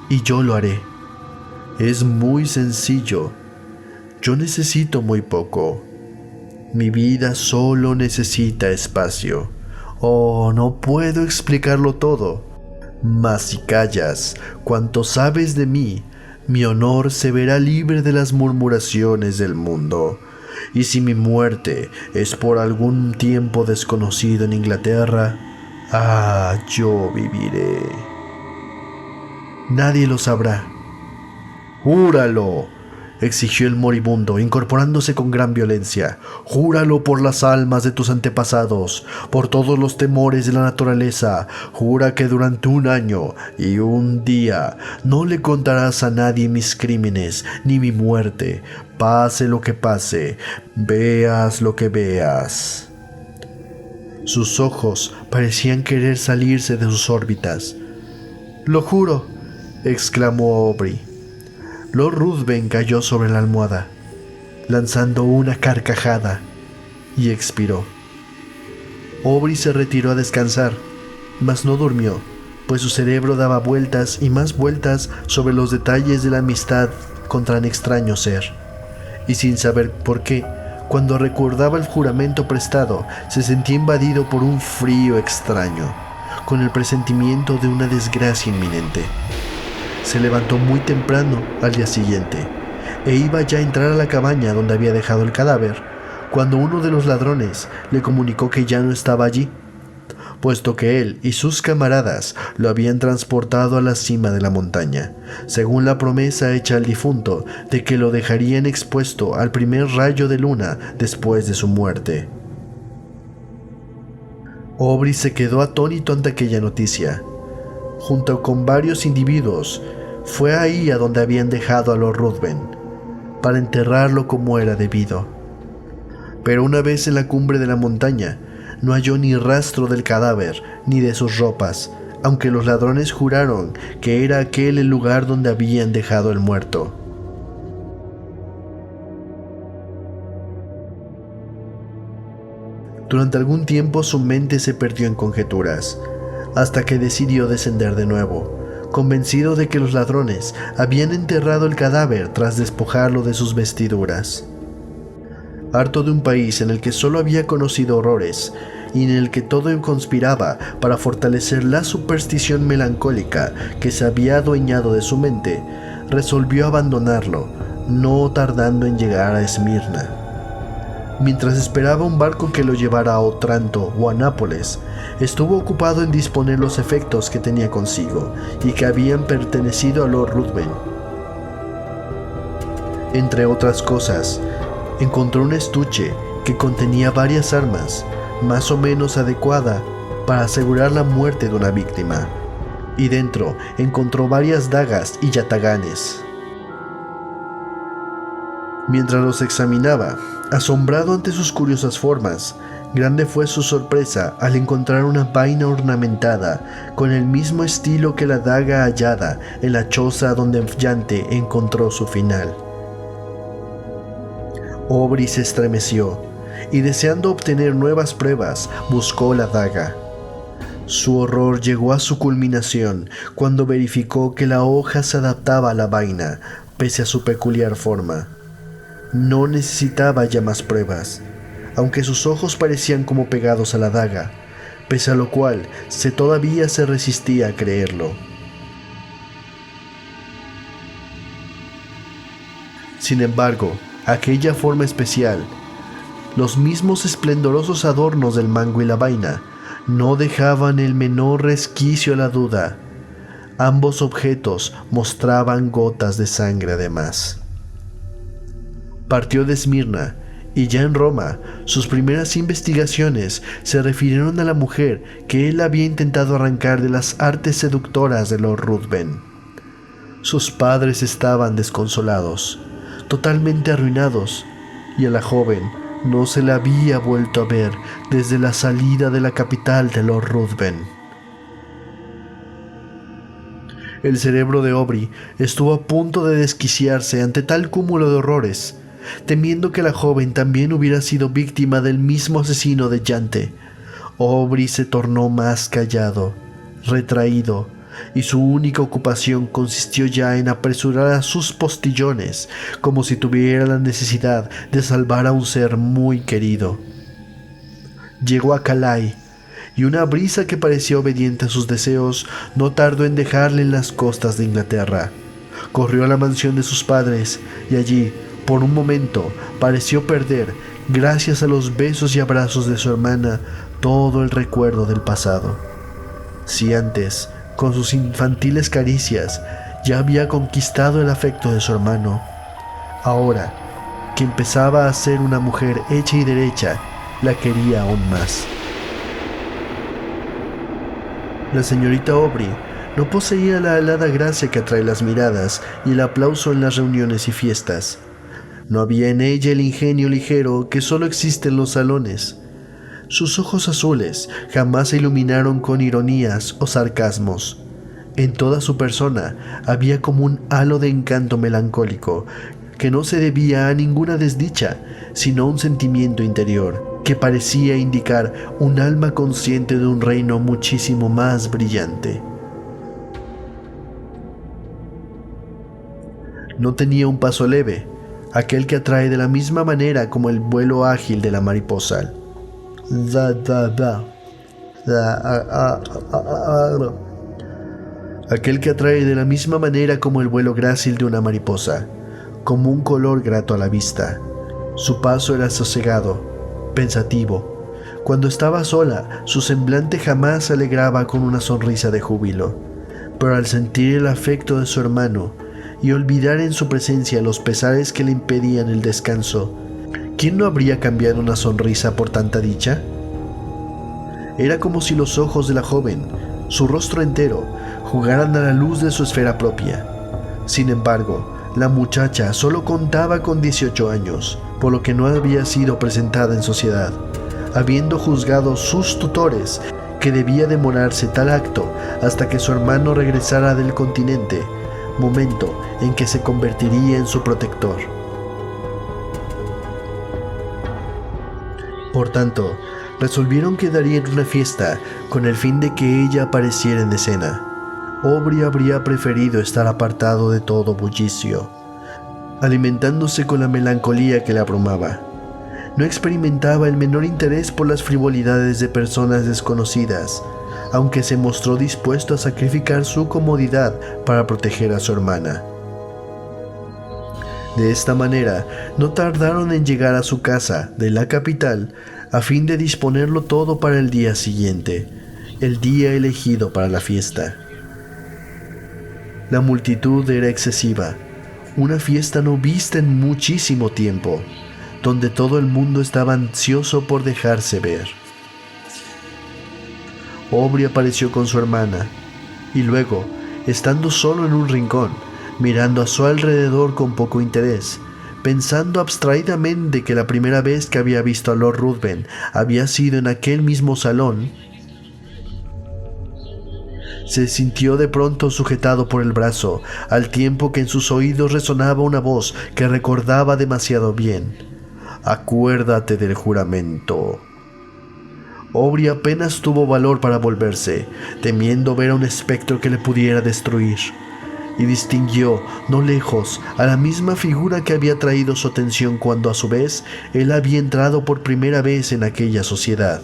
y yo lo haré. Es muy sencillo. Yo necesito muy poco. Mi vida solo necesita espacio. Oh, no puedo explicarlo todo. Mas si callas cuanto sabes de mí, mi honor se verá libre de las murmuraciones del mundo. Y si mi muerte es por algún tiempo desconocido en Inglaterra, yo viviré. Nadie lo sabrá. ¡Júralo!, exigió el moribundo, incorporándose con gran violencia. Júralo por las almas de tus antepasados, por todos los temores de la naturaleza. Jura que durante 1 año y 1 día no le contarás a nadie mis crímenes ni mi muerte, pase lo que pase, veas lo que veas. Sus ojos parecían querer salirse de sus órbitas. «Lo juro», exclamó Aubrey. Lord Ruthven cayó sobre la almohada, lanzando una carcajada, y expiró. Aubrey se retiró a descansar, mas no durmió, pues su cerebro daba vueltas y más vueltas sobre los detalles de la amistad con tan extraño ser, y sin saber por qué, cuando recordaba el juramento prestado, se sentía invadido por un frío extraño, con el presentimiento de una desgracia inminente. Se levantó muy temprano al día siguiente, e iba ya a entrar a la cabaña donde había dejado el cadáver, cuando uno de los ladrones le comunicó que ya no estaba allí, puesto que él y sus camaradas lo habían transportado a la cima de la montaña, según la promesa hecha al difunto de que lo dejarían expuesto al primer rayo de luna después de su muerte. Aubrey se quedó atónito ante aquella noticia. Junto con varios individuos, fue ahí a donde habían dejado a Lord Ruthven, para enterrarlo como era debido. Pero una vez en la cumbre de la montaña, no halló ni rastro del cadáver ni de sus ropas, aunque los ladrones juraron que era aquel el lugar donde habían dejado el muerto. Durante algún tiempo su mente se perdió en conjeturas, hasta que decidió descender de nuevo, convencido de que los ladrones habían enterrado el cadáver tras despojarlo de sus vestiduras. Harto de un país en el que solo había conocido horrores y en el que todo conspiraba para fortalecer la superstición melancólica que se había adueñado de su mente, resolvió abandonarlo, no tardando en llegar a Esmirna. Mientras esperaba un barco que lo llevara a Otranto o a Nápoles, estuvo ocupado en disponer los efectos que tenía consigo y que habían pertenecido a Lord Ruthven. Entre otras cosas, encontró un estuche que contenía varias armas, más o menos adecuada para asegurar la muerte de una víctima, y dentro encontró varias dagas y yataganes. Mientras los examinaba, asombrado ante sus curiosas formas, grande fue su sorpresa al encontrar una vaina ornamentada con el mismo estilo que la daga hallada en la choza donde Yante encontró su final. Aubrey se estremeció y, deseando obtener nuevas pruebas, buscó la daga. Su horror llegó a su culminación cuando verificó que la hoja se adaptaba a la vaina, pese a su peculiar forma. No necesitaba ya más pruebas, aunque sus ojos parecían como pegados a la daga, pese a lo cual todavía se resistía a creerlo. Sin embargo, aquella forma especial, los mismos esplendorosos adornos del mango y la vaina, no dejaban el menor resquicio a la duda. Ambos objetos mostraban gotas de sangre además. Partió de Esmirna, y ya en Roma, sus primeras investigaciones se refirieron a la mujer que él había intentado arrancar de las artes seductoras de Lord Ruthven. Sus padres estaban desconsolados, totalmente arruinados, y a la joven no se la había vuelto a ver desde la salida de la capital de Lord Ruthven. El cerebro de Aubrey estuvo a punto de desquiciarse ante tal cúmulo de horrores, temiendo que la joven también hubiera sido víctima del mismo asesino de Yante. Aubrey se tornó más callado, retraído, y su única ocupación consistió ya en apresurar a sus postillones, como si tuviera la necesidad de salvar a un ser muy querido. Llegó a Calais, y una brisa que parecía obediente a sus deseos no tardó en dejarle en las costas de Inglaterra. Corrió a la mansión de sus padres, y allí, por un momento, pareció perder, gracias a los besos y abrazos de su hermana, todo el recuerdo del pasado. Si antes, con sus infantiles caricias, ya había conquistado el afecto de su hermano, ahora, que empezaba a ser una mujer hecha y derecha, la quería aún más. La señorita Aubrey no poseía la alada gracia que atrae las miradas y el aplauso en las reuniones y fiestas. No había en ella el ingenio ligero que solo existe en los salones. Sus ojos azules jamás se iluminaron con ironías o sarcasmos. En toda su persona había como un halo de encanto melancólico que no se debía a ninguna desdicha, sino a un sentimiento interior que parecía indicar un alma consciente de un reino muchísimo más brillante. No tenía un paso leve, aquel que atrae de la misma manera como el vuelo ágil de la mariposa. Aquel que atrae de la misma manera como el vuelo grácil de una mariposa, como un color grato a la vista. Su paso era sosegado, pensativo. Cuando estaba sola, su semblante jamás se alegraba con una sonrisa de júbilo, pero al sentir el afecto de su hermano y olvidar en su presencia los pesares que le impedían el descanso, ¿quién no habría cambiado una sonrisa por tanta dicha? Era como si los ojos de la joven, su rostro entero, jugaran a la luz de su esfera propia. Sin embargo, la muchacha solo contaba con 18 años, por lo que no había sido presentada en sociedad, habiendo juzgado sus tutores que debía demorarse tal acto hasta que su hermano regresara del continente, momento en que se convertiría en su protector. Por tanto, resolvieron que darían una fiesta con el fin de que ella apareciera en escena. Aubrey habría preferido estar apartado de todo bullicio, alimentándose con la melancolía que le abrumaba. No experimentaba el menor interés por las frivolidades de personas desconocidas, aunque se mostró dispuesto a sacrificar su comodidad para proteger a su hermana. De esta manera, no tardaron en llegar a su casa de la capital a fin de disponerlo todo para el día siguiente, el día elegido para la fiesta. La multitud era excesiva, una fiesta no vista en muchísimo tiempo, donde todo el mundo estaba ansioso por dejarse ver. Aubrey apareció con su hermana, y luego, estando solo en un rincón, mirando a su alrededor con poco interés, pensando abstraídamente que la primera vez que había visto a Lord Ruthven había sido en aquel mismo salón, se sintió de pronto sujetado por el brazo, al tiempo que en sus oídos resonaba una voz que recordaba demasiado bien: «Acuérdate del juramento». Aubrey apenas tuvo valor para volverse, temiendo ver a un espectro que le pudiera destruir, y distinguió, no lejos, a la misma figura que había traído su atención cuando a su vez él había entrado por primera vez en aquella sociedad.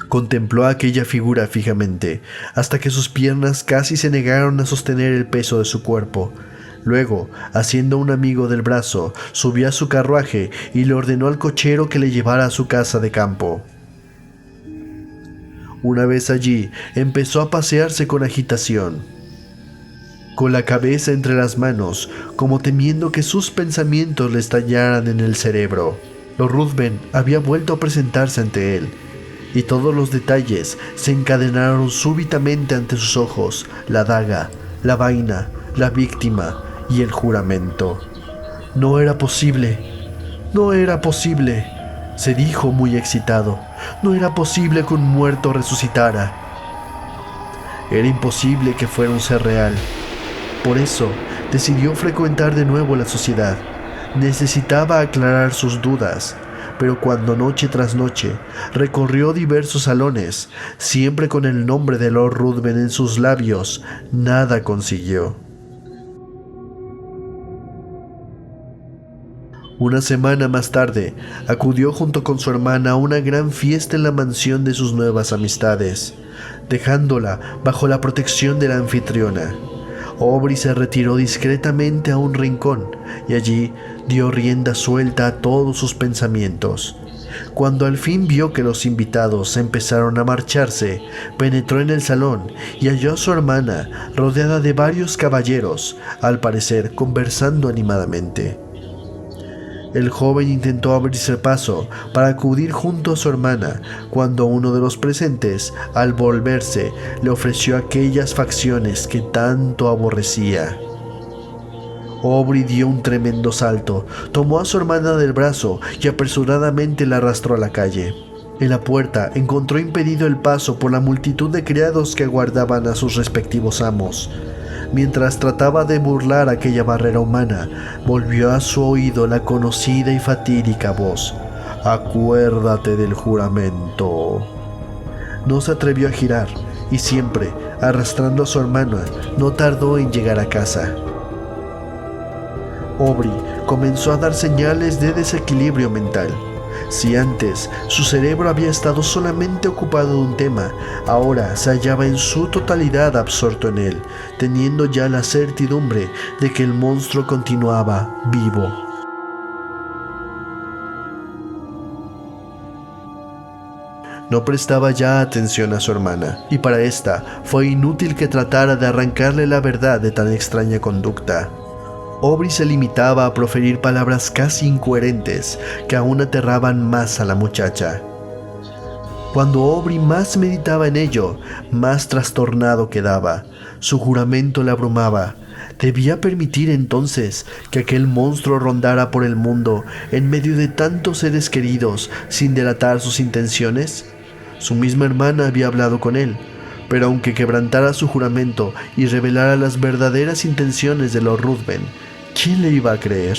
Contempló a aquella figura fijamente, hasta que sus piernas casi se negaron a sostener el peso de su cuerpo. Luego, haciendo un amigo del brazo, subió a su carruaje y le ordenó al cochero que le llevara a su casa de campo. Una vez allí, empezó a pasearse con agitación, con la cabeza entre las manos, como temiendo que sus pensamientos le estallaran en el cerebro. Lord Ruthven había vuelto a presentarse ante él, y todos los detalles se encadenaron súbitamente ante sus ojos: la daga, la vaina, la víctima y el juramento. No era posible, no era posible, se dijo muy excitado. No era posible que un muerto resucitara. Era imposible que fuera un ser real. Por eso decidió frecuentar de nuevo la sociedad. Necesitaba aclarar sus dudas, pero cuando noche tras noche recorrió diversos salones, siempre con el nombre de Lord Ruthven en sus labios, nada consiguió. Una semana más tarde, acudió junto con su hermana a una gran fiesta en la mansión de sus nuevas amistades, dejándola bajo la protección de la anfitriona. Aubrey se retiró discretamente a un rincón y allí dio rienda suelta a todos sus pensamientos. Cuando al fin vio que los invitados empezaron a marcharse, penetró en el salón y halló a su hermana rodeada de varios caballeros, al parecer conversando animadamente. El joven intentó abrirse paso para acudir junto a su hermana, cuando uno de los presentes, al volverse, le ofreció aquellas facciones que tanto aborrecía. Aubrey dio un tremendo salto, tomó a su hermana del brazo y apresuradamente la arrastró a la calle. En la puerta encontró impedido el paso por la multitud de criados que aguardaban a sus respectivos amos. Mientras trataba de burlar aquella barrera humana, volvió a su oído la conocida y fatídica voz: «Acuérdate del juramento». No se atrevió a girar, y siempre, arrastrando a su hermana, no tardó en llegar a casa. Aubrey comenzó a dar señales de desequilibrio mental. Si antes su cerebro había estado solamente ocupado de un tema, ahora se hallaba en su totalidad absorto en él, teniendo ya la certidumbre de que el monstruo continuaba vivo. No prestaba ya atención a su hermana, y para esta fue inútil que tratara de arrancarle la verdad de tan extraña conducta. Aubrey se limitaba a proferir palabras casi incoherentes que aún aterraban más a la muchacha. Cuando Aubrey más meditaba en ello, más trastornado quedaba. Su juramento le abrumaba, ¿Debía permitir entonces que aquel monstruo rondara por el mundo en medio de tantos seres queridos sin delatar sus intenciones? Su misma hermana había hablado con él, pero aunque quebrantara su juramento y revelara las verdaderas intenciones de Lord Ruthven, ¿quién le iba a creer?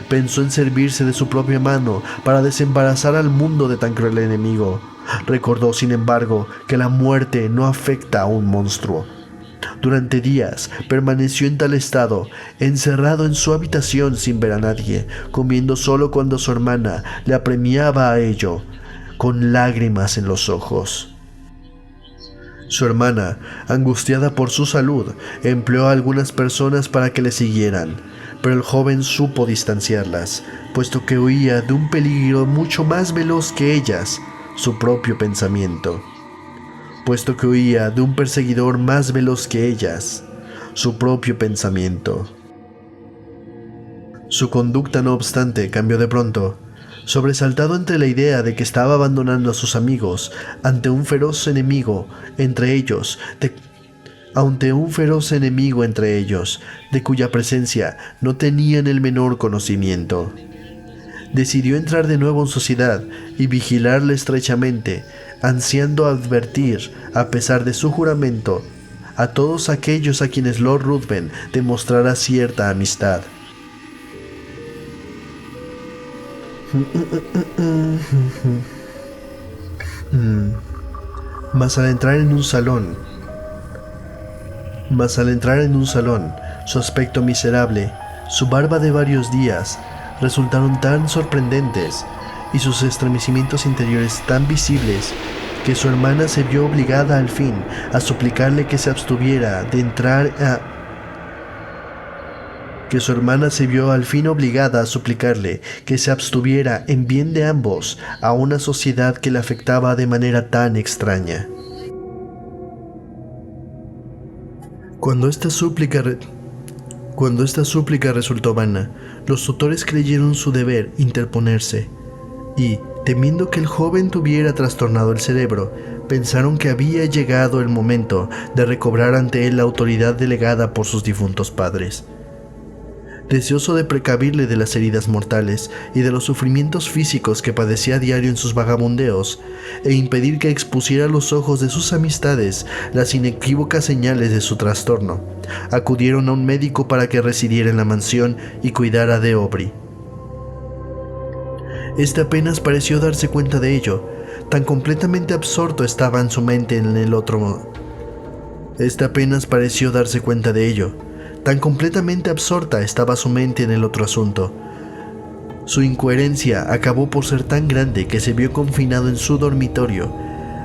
Pensó en servirse de su propia mano para desembarazar al mundo de tan cruel enemigo. Recordó, sin embargo, que la muerte no afecta a un monstruo. Durante días permaneció en tal estado, encerrado en su habitación sin ver a nadie, comiendo solo cuando su hermana le apremiaba a ello, con lágrimas en los ojos. Su hermana, angustiada por su salud, empleó a algunas personas para que le siguieran, pero el joven supo distanciarlas, puesto que huía de un peligro mucho más veloz que ellas, su propio pensamiento. Puesto que huía de un perseguidor más veloz que ellas, su propio pensamiento. Su conducta, no obstante, cambió de pronto, sobresaltado ante la idea de que estaba abandonando a sus amigos ante un feroz enemigo entre ellos, de cuya presencia no tenían el menor conocimiento. Decidió entrar de nuevo en sociedad y vigilarla estrechamente, ansiando advertir, a pesar de su juramento, a todos aquellos a quienes Lord Ruthven demostrara cierta amistad. Mas al entrar en un salón, su aspecto miserable, su barba de varios días, resultaron tan sorprendentes y sus estremecimientos interiores tan visibles que su hermana se vio obligada al fin a suplicarle que se abstuviera de entrar en bien de ambos a una sociedad que le afectaba de manera tan extraña. Cuando esta súplica resultó vana, los tutores creyeron su deber interponerse y, temiendo que el joven tuviera trastornado el cerebro, pensaron que había llegado el momento de recobrar ante él la autoridad delegada por sus difuntos padres. Deseoso de precavirle de las heridas mortales y de los sufrimientos físicos que padecía a diario en sus vagabundeos, e impedir que expusiera a los ojos de sus amistades las inequívocas señales de su trastorno, acudieron a un médico para que residiera en la mansión y cuidara de Aubrey. Este apenas pareció darse cuenta de ello, tan completamente absorto estaba en su mente en el otro. Tan completamente absorta estaba su mente en el otro asunto. Su incoherencia acabó por ser tan grande que se vio confinado en su dormitorio.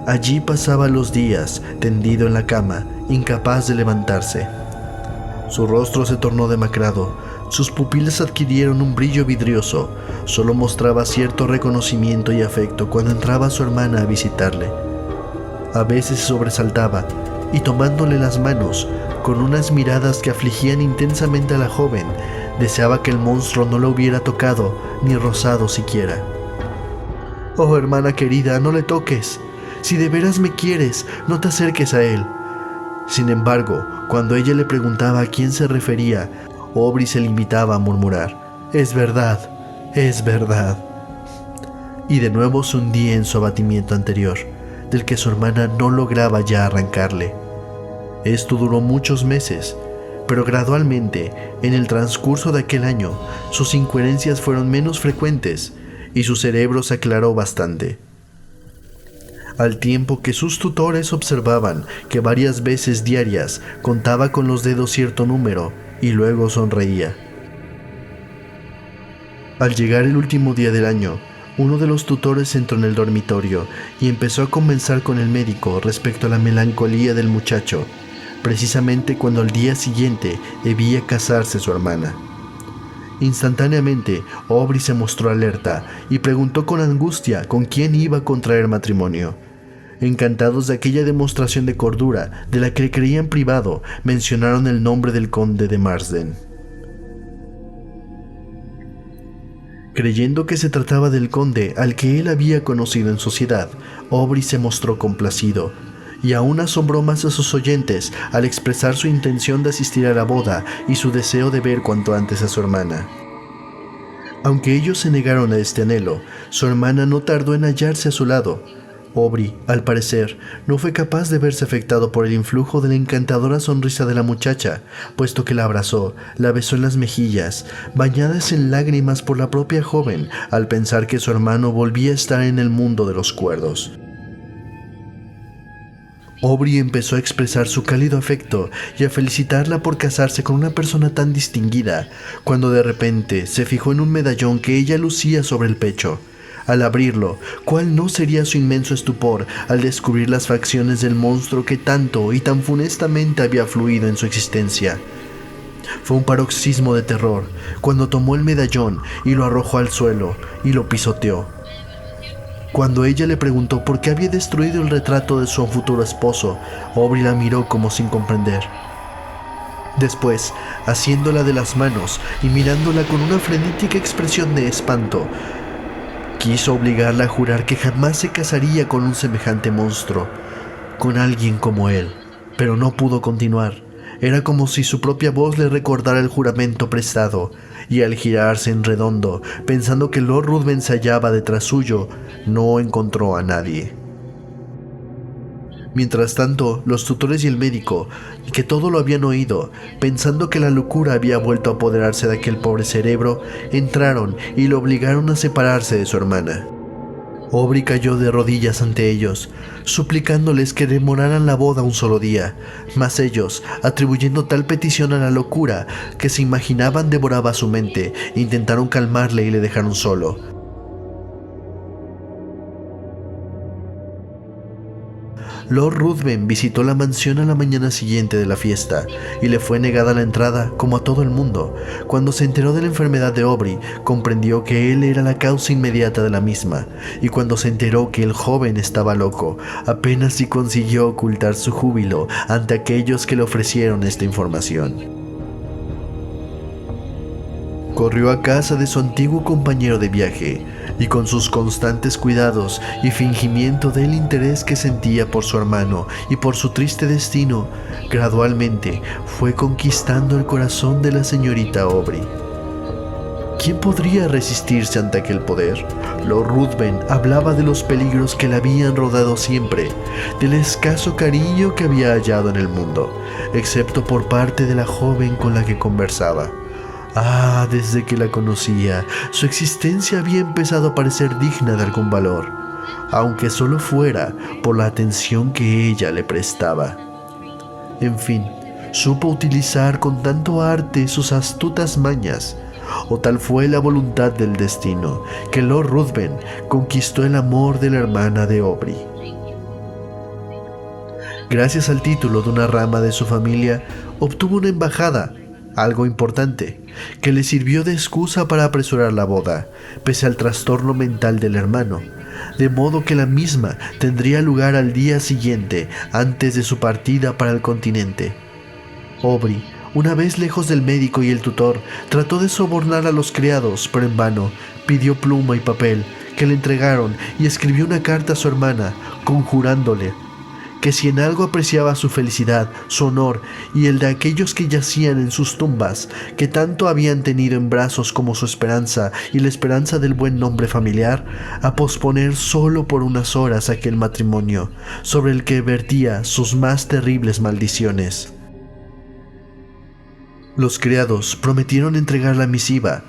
Allí pasaba los días, tendido en la cama, incapaz de levantarse. Su rostro se tornó demacrado, sus pupilas adquirieron un brillo vidrioso, solo mostraba cierto reconocimiento y afecto cuando entraba su hermana a visitarle. A veces se sobresaltaba y tomándole las manos, con unas miradas que afligían intensamente a la joven, deseaba que el monstruo no la hubiera tocado ni rozado siquiera. «Oh, hermana querida, no le toques. Si de veras me quieres, no te acerques a él». Sin embargo, cuando ella le preguntaba a quién se refería, Aubrey se limitaba a murmurar: «Es verdad, es verdad». Y de nuevo se hundía en su abatimiento anterior, del que su hermana no lograba ya arrancarle. Esto duró muchos meses, pero gradualmente, en el transcurso de aquel año, sus incoherencias fueron menos frecuentes y su cerebro se aclaró bastante. Al tiempo que sus tutores observaban que varias veces diarias contaba con los dedos cierto número y luego sonreía. Al llegar el último día del año, uno de los tutores entró en el dormitorio y empezó a conversar con el médico respecto a la melancolía del muchacho, precisamente cuando al día siguiente debía casarse su hermana. Instantáneamente, Aubrey se mostró alerta y preguntó con angustia con quién iba a contraer matrimonio. Encantados de aquella demostración de cordura de la que creían privado, mencionaron el nombre del conde de Marsden. Creyendo que se trataba del conde al que él había conocido en sociedad, Aubrey se mostró complacido y aún asombró más a sus oyentes al expresar su intención de asistir a la boda y su deseo de ver cuanto antes a su hermana. Aunque ellos se negaron a este anhelo, su hermana no tardó en hallarse a su lado. Aubrey, al parecer, no fue capaz de verse afectado por el influjo de la encantadora sonrisa de la muchacha, puesto que la abrazó, la besó en las mejillas, bañadas en lágrimas por la propia joven, al pensar que su hermano volvía a estar en el mundo de los cuerdos. Aubrey empezó a expresar su cálido afecto y a felicitarla por casarse con una persona tan distinguida, cuando de repente se fijó en un medallón que ella lucía sobre el pecho. Al abrirlo, ¿cuál no sería su inmenso estupor al descubrir las facciones del monstruo que tanto y tan funestamente había fluido en su existencia? Fue un paroxismo de terror cuando tomó el medallón y lo arrojó al suelo y lo pisoteó. Cuando ella le preguntó por qué había destruido el retrato de su futuro esposo, Aubrey la miró como sin comprender. Después, haciéndola de las manos y mirándola con una frenética expresión de espanto, quiso obligarla a jurar que jamás se casaría con un semejante monstruo, con alguien como él, pero no pudo continuar. Era como si su propia voz le recordara el juramento prestado, y al girarse en redondo, pensando que Lord Ruthven se hallaba detrás suyo, no encontró a nadie. Mientras tanto, los tutores y el médico, que todo lo habían oído, pensando que la locura había vuelto a apoderarse de aquel pobre cerebro, entraron y lo obligaron a separarse de su hermana. Aubrey cayó de rodillas ante ellos, suplicándoles que demoraran la boda un solo día, mas ellos, atribuyendo tal petición a la locura que se imaginaban devoraba su mente, intentaron calmarle y le dejaron solo. Lord Ruthven visitó la mansión a la mañana siguiente de la fiesta y le fue negada la entrada como a todo el mundo. Cuando se enteró de la enfermedad de Aubrey, comprendió que él era la causa inmediata de la misma, y cuando se enteró que el joven estaba loco, apenas si consiguió ocultar su júbilo ante aquellos que le ofrecieron esta información. Corrió a casa de su antiguo compañero de viaje, y con sus constantes cuidados y fingimiento del interés que sentía por su hermano y por su triste destino, gradualmente fue conquistando el corazón de la señorita Aubrey. ¿Quién podría resistirse ante aquel poder? Lord Ruthven hablaba de los peligros que le habían rodeado siempre, del escaso cariño que había hallado en el mundo, excepto por parte de la joven con la que conversaba. Desde que la conocía, su existencia había empezado a parecer digna de algún valor, aunque solo fuera por la atención que ella le prestaba. En fin, supo utilizar con tanto arte sus astutas mañas, o tal fue la voluntad del destino, que Lord Ruthven conquistó el amor de la hermana de Aubrey. Gracias al título de una rama de su familia, obtuvo una embajada, algo importante, que le sirvió de excusa para apresurar la boda, pese al trastorno mental del hermano, de modo que la misma tendría lugar al día siguiente, antes de su partida para el continente. Aubrey, una vez lejos del médico y el tutor, trató de sobornar a los criados, pero en vano. Pidió pluma y papel, que le entregaron, y escribió una carta a su hermana, conjurándole que si en algo apreciaba su felicidad, su honor y el de aquellos que yacían en sus tumbas, que tanto habían tenido en brazos como su esperanza y la esperanza del buen nombre familiar, a posponer solo por unas horas aquel matrimonio, sobre el que vertía sus más terribles maldiciones. Los criados prometieron entregar la misiva,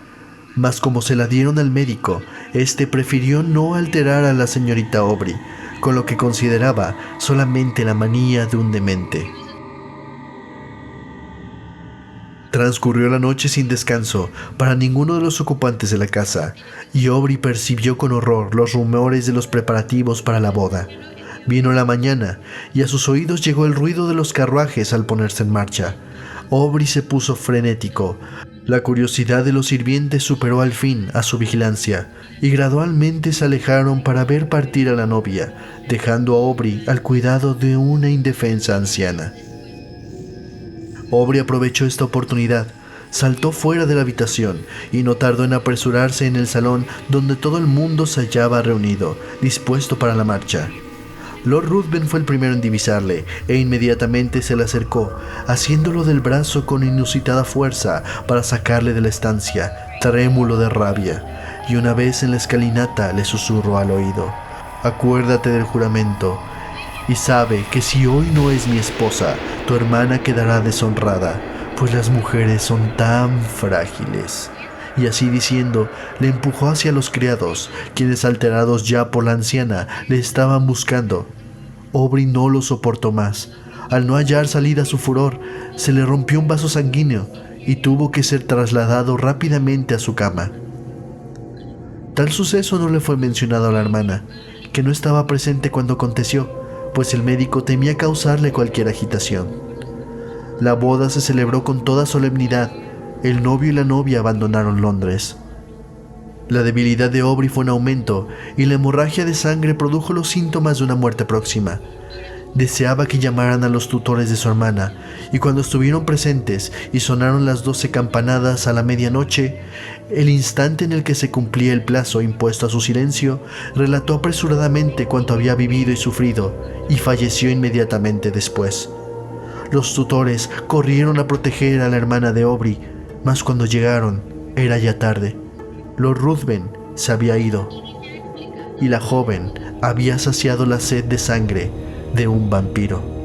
mas como se la dieron al médico, éste prefirió no alterar a la señorita Aubrey, con lo que consideraba solamente la manía de un demente. Transcurrió la noche sin descanso para ninguno de los ocupantes de la casa, y Aubrey percibió con horror los rumores de los preparativos para la boda. Vino la mañana, y a sus oídos llegó el ruido de los carruajes al ponerse en marcha. Aubrey se puso frenético. La curiosidad de los sirvientes superó al fin a su vigilancia, y gradualmente se alejaron para ver partir a la novia, dejando a Aubrey al cuidado de una indefensa anciana. Aubrey aprovechó esta oportunidad, saltó fuera de la habitación y no tardó en apresurarse en el salón donde todo el mundo se hallaba reunido, dispuesto para la marcha. Lord Ruthven fue el primero en divisarle e inmediatamente se le acercó, haciéndolo del brazo con inusitada fuerza para sacarle de la estancia, trémulo de rabia, y una vez en la escalinata le susurró al oído: «Acuérdate del juramento, y sabe que si hoy no es mi esposa, tu hermana quedará deshonrada, pues las mujeres son tan frágiles». Y así diciendo, le empujó hacia los criados, quienes, alterados ya por la anciana, le estaban buscando. Aubrey no lo soportó más. Al no hallar salida a su furor, se le rompió un vaso sanguíneo y tuvo que ser trasladado rápidamente a su cama. Tal suceso no le fue mencionado a la hermana, que no estaba presente cuando aconteció, pues el médico temía causarle cualquier agitación. La boda se celebró con toda solemnidad. El novio y la novia abandonaron Londres. La debilidad de Aubrey fue en aumento y la hemorragia de sangre produjo los síntomas de una muerte próxima. Deseaba que llamaran a los tutores de su hermana, y cuando estuvieron presentes y sonaron las 12 campanadas a la medianoche, el instante en el que se cumplía el plazo impuesto a su silencio, relató apresuradamente cuanto había vivido y sufrido, y falleció inmediatamente después. Los tutores corrieron a proteger a la hermana de Aubrey, mas cuando llegaron era ya tarde. Lord Ruthven se había ido, y la joven había saciado la sed de sangre de un vampiro.